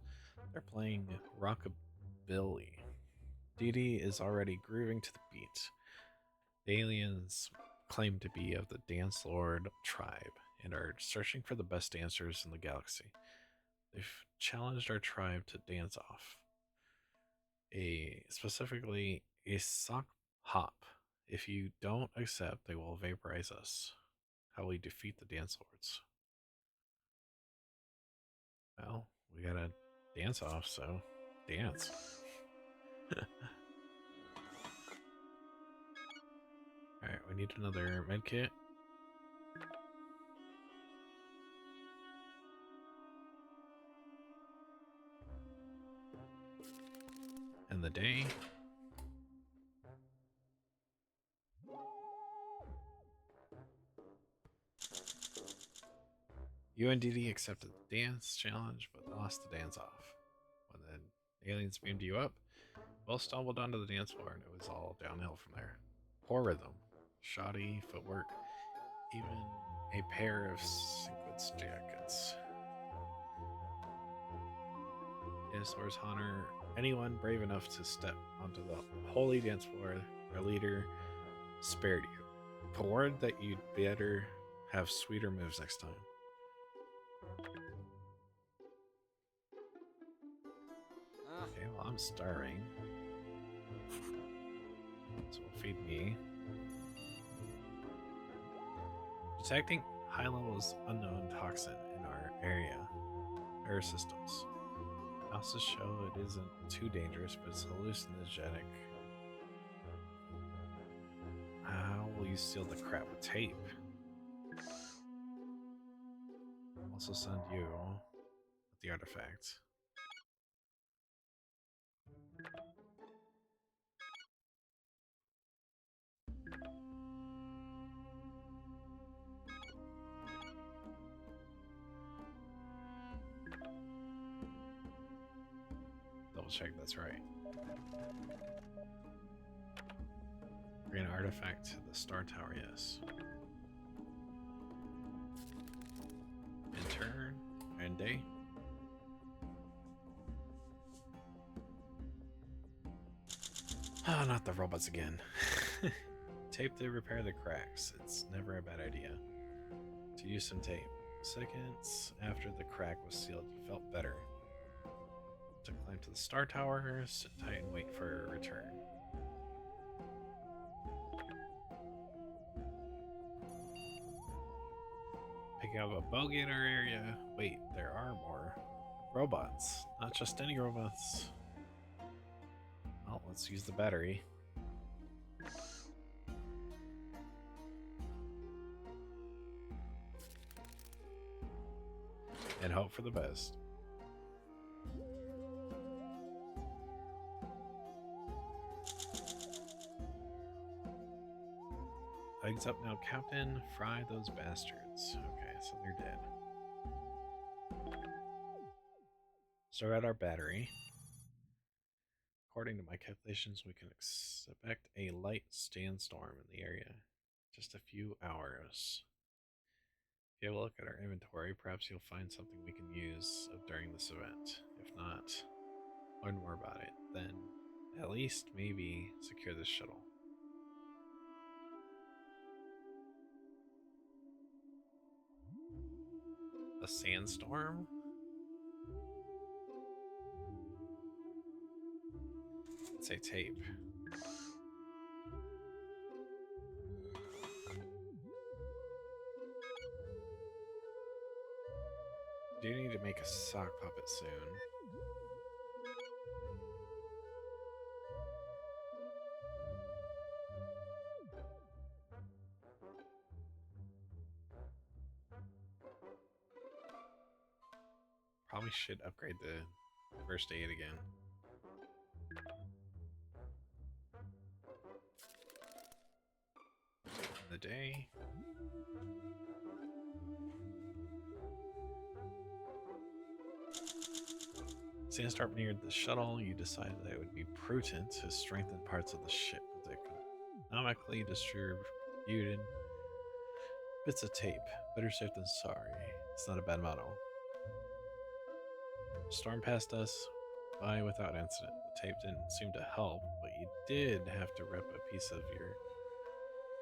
They're playing rockabilly. Dee Dee is already grooving to the beat. The aliens claim to be of the Dance Lord tribe and are searching for the best dancers in the galaxy. They've challenged our tribe to dance off. Specifically a sock hop. If you don't accept, they will vaporize us. How will you defeat the Dance Lords? Well, we gotta dance off, so dance. Alright, we need another medkit. And the day. You and Dee Dee accepted the dance challenge, but lost the dance off. When the aliens beamed you up, Will stumbled onto the dance floor, and it was all downhill from there. Poor rhythm, shoddy footwork, even a pair of sequence jackets. Dance floor's honor anyone brave enough to step onto the holy dance floor. Their leader spared you. Put word that you'd better have sweeter moves next time. Okay, well, I'm starving. So we'll feed me. Detecting high levels unknown toxin in our air systems. Houses show it isn't too dangerous, but it's hallucinogenic. How will you seal the crap with tape? I'll also send you with the artifact. Double check that's right. Bring an artifact to the Star Tower, yes. In turn, and day. Oh, not the robots again. Tape to repair the cracks. It's never a bad idea to use some tape. Seconds after the crack was sealed, you felt better. To climb to the Star Tower, sit tight and wait for a return. Taking out a bogey in our area. Wait, there are more robots. Not just any robots. Well, let's use the battery. And hope for the best. Legs up now, Captain. Fry those bastards. Okay, so they're dead. Start out our battery. According to my calculations, we can expect a light sandstorm in the area. Just a few hours. If you have a look at our inventory, perhaps you'll find something we can use during this event. If not, learn more about it. Then, at least, maybe secure this shuttle. A sandstorm? It's a tape. Do you need to make a sock puppet soon? Probably should upgrade the first aid again. The day. Sandstorm neared the shuttle. You decided that it would be prudent to strengthen parts of the ship with economically distributed bits of tape. Better safe than sorry. It's not a bad motto. Storm passed us by without incident. The tape didn't seem to help, but you did have to rip a piece of your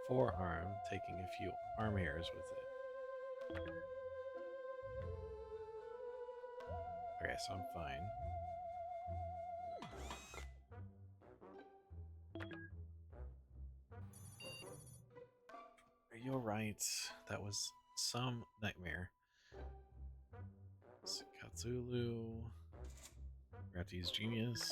forearm, taking a few arm hairs with it. Okay, so I'm fine. Are you alright? That was some nightmare. Katsulu. We're going to use Genius.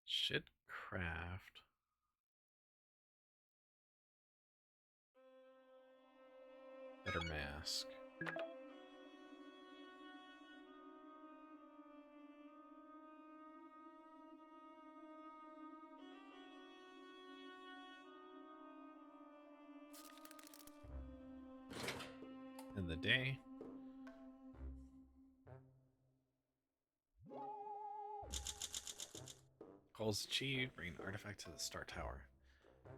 Should craft. Better mask. In the day. Goals achieved. Bring an artifact to the Star Tower.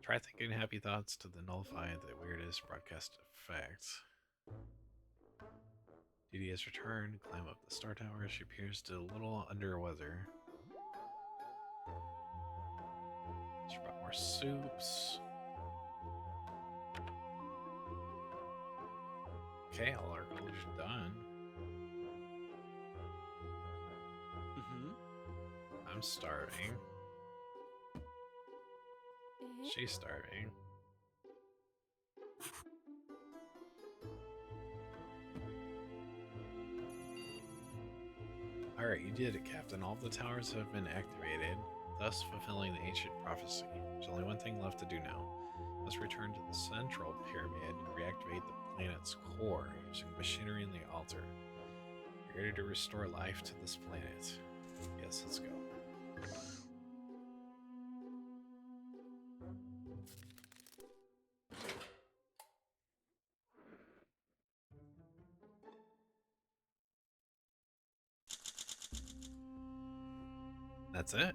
Try thinking happy thoughts to nullify the weirdest broadcast effect. Didi has returned. Climb up the Star Tower. She appears to a little under weather. She brought more soups. Okay, all our goals are done. I'm starving. She's starving. Alright, you did it, Captain. All the towers have been activated, thus fulfilling the ancient prophecy. There's only one thing left to do now. Let's return to the central pyramid and reactivate the planet's core using machinery in the altar. You're ready to restore life to this planet. Yes, let's go. That's it.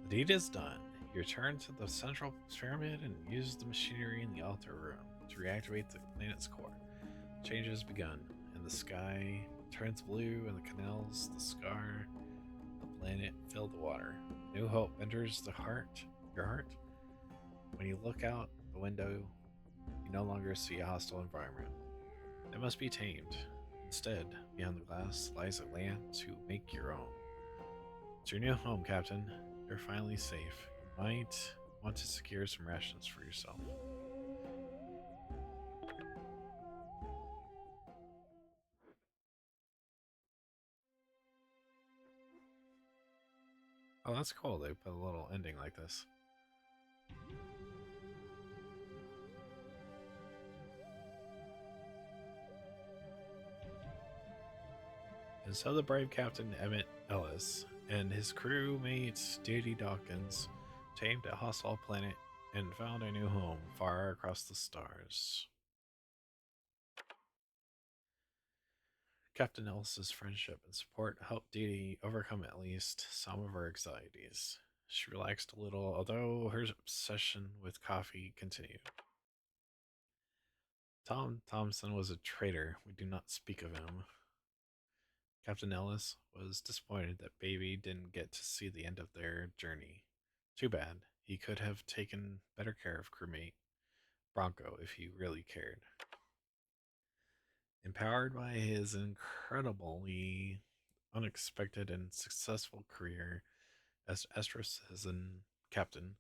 The deed is done. You return to the central pyramid and use the machinery in the altar room to reactivate the planet's core. Change has begun, and the sky turns blue, and the canals, the scar, the planet fill the water. New New hope enters your heart. When you look out the window, you no longer see a hostile environment. It must be tamed. Instead, beyond the glass lies a land to make your own. It's your new home, Captain. You're finally safe. You might want to secure some rations for yourself. Oh, that's cool. They put a little ending like this. And so the brave Captain Emmett Ellis and his crewmate Didi Dawkins tamed a hostile planet and found a new home far across the stars. Captain Ellis's friendship and support helped Didi overcome at least some of her anxieties. She relaxed a little, although her obsession with coffee continued. Tom Thompson was a traitor. We do not speak of him. Captain Ellis was disappointed that Baby didn't get to see the end of their journey. Too bad. He could have taken better care of crewmate Bronco if he really cared. Empowered by his incredibly unexpected and successful career as astrocitizen captain,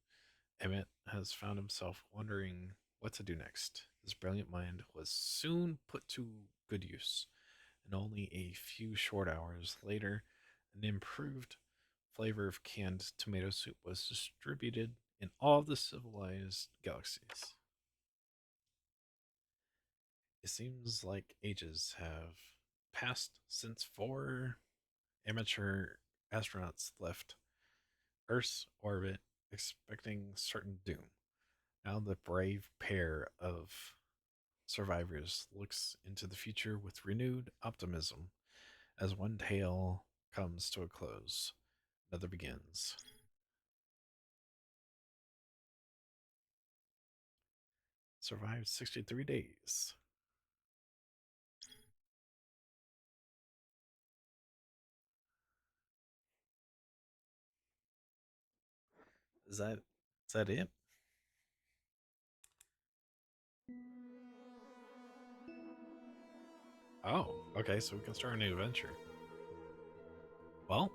Emmett has found himself wondering what to do next. His brilliant mind was soon put to good use, and only a few short hours later, an improved flavor of canned tomato soup was distributed in all the civilized galaxies. It seems like ages have passed since four amateur astronauts left Earth's orbit expecting certain doom. Now the brave pair of survivors looks into the future with renewed optimism as one tale comes to a close, another begins. Survived 63 days. Is that it? Oh, okay, so we can start a new adventure. Well,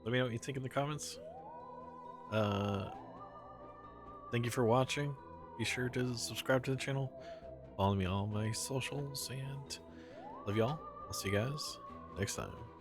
let me know what you think in the comments. Uh, thank you for watching. Be sure to subscribe to the channel. Follow me on all my socials and love y'all. I'll see you guys next time.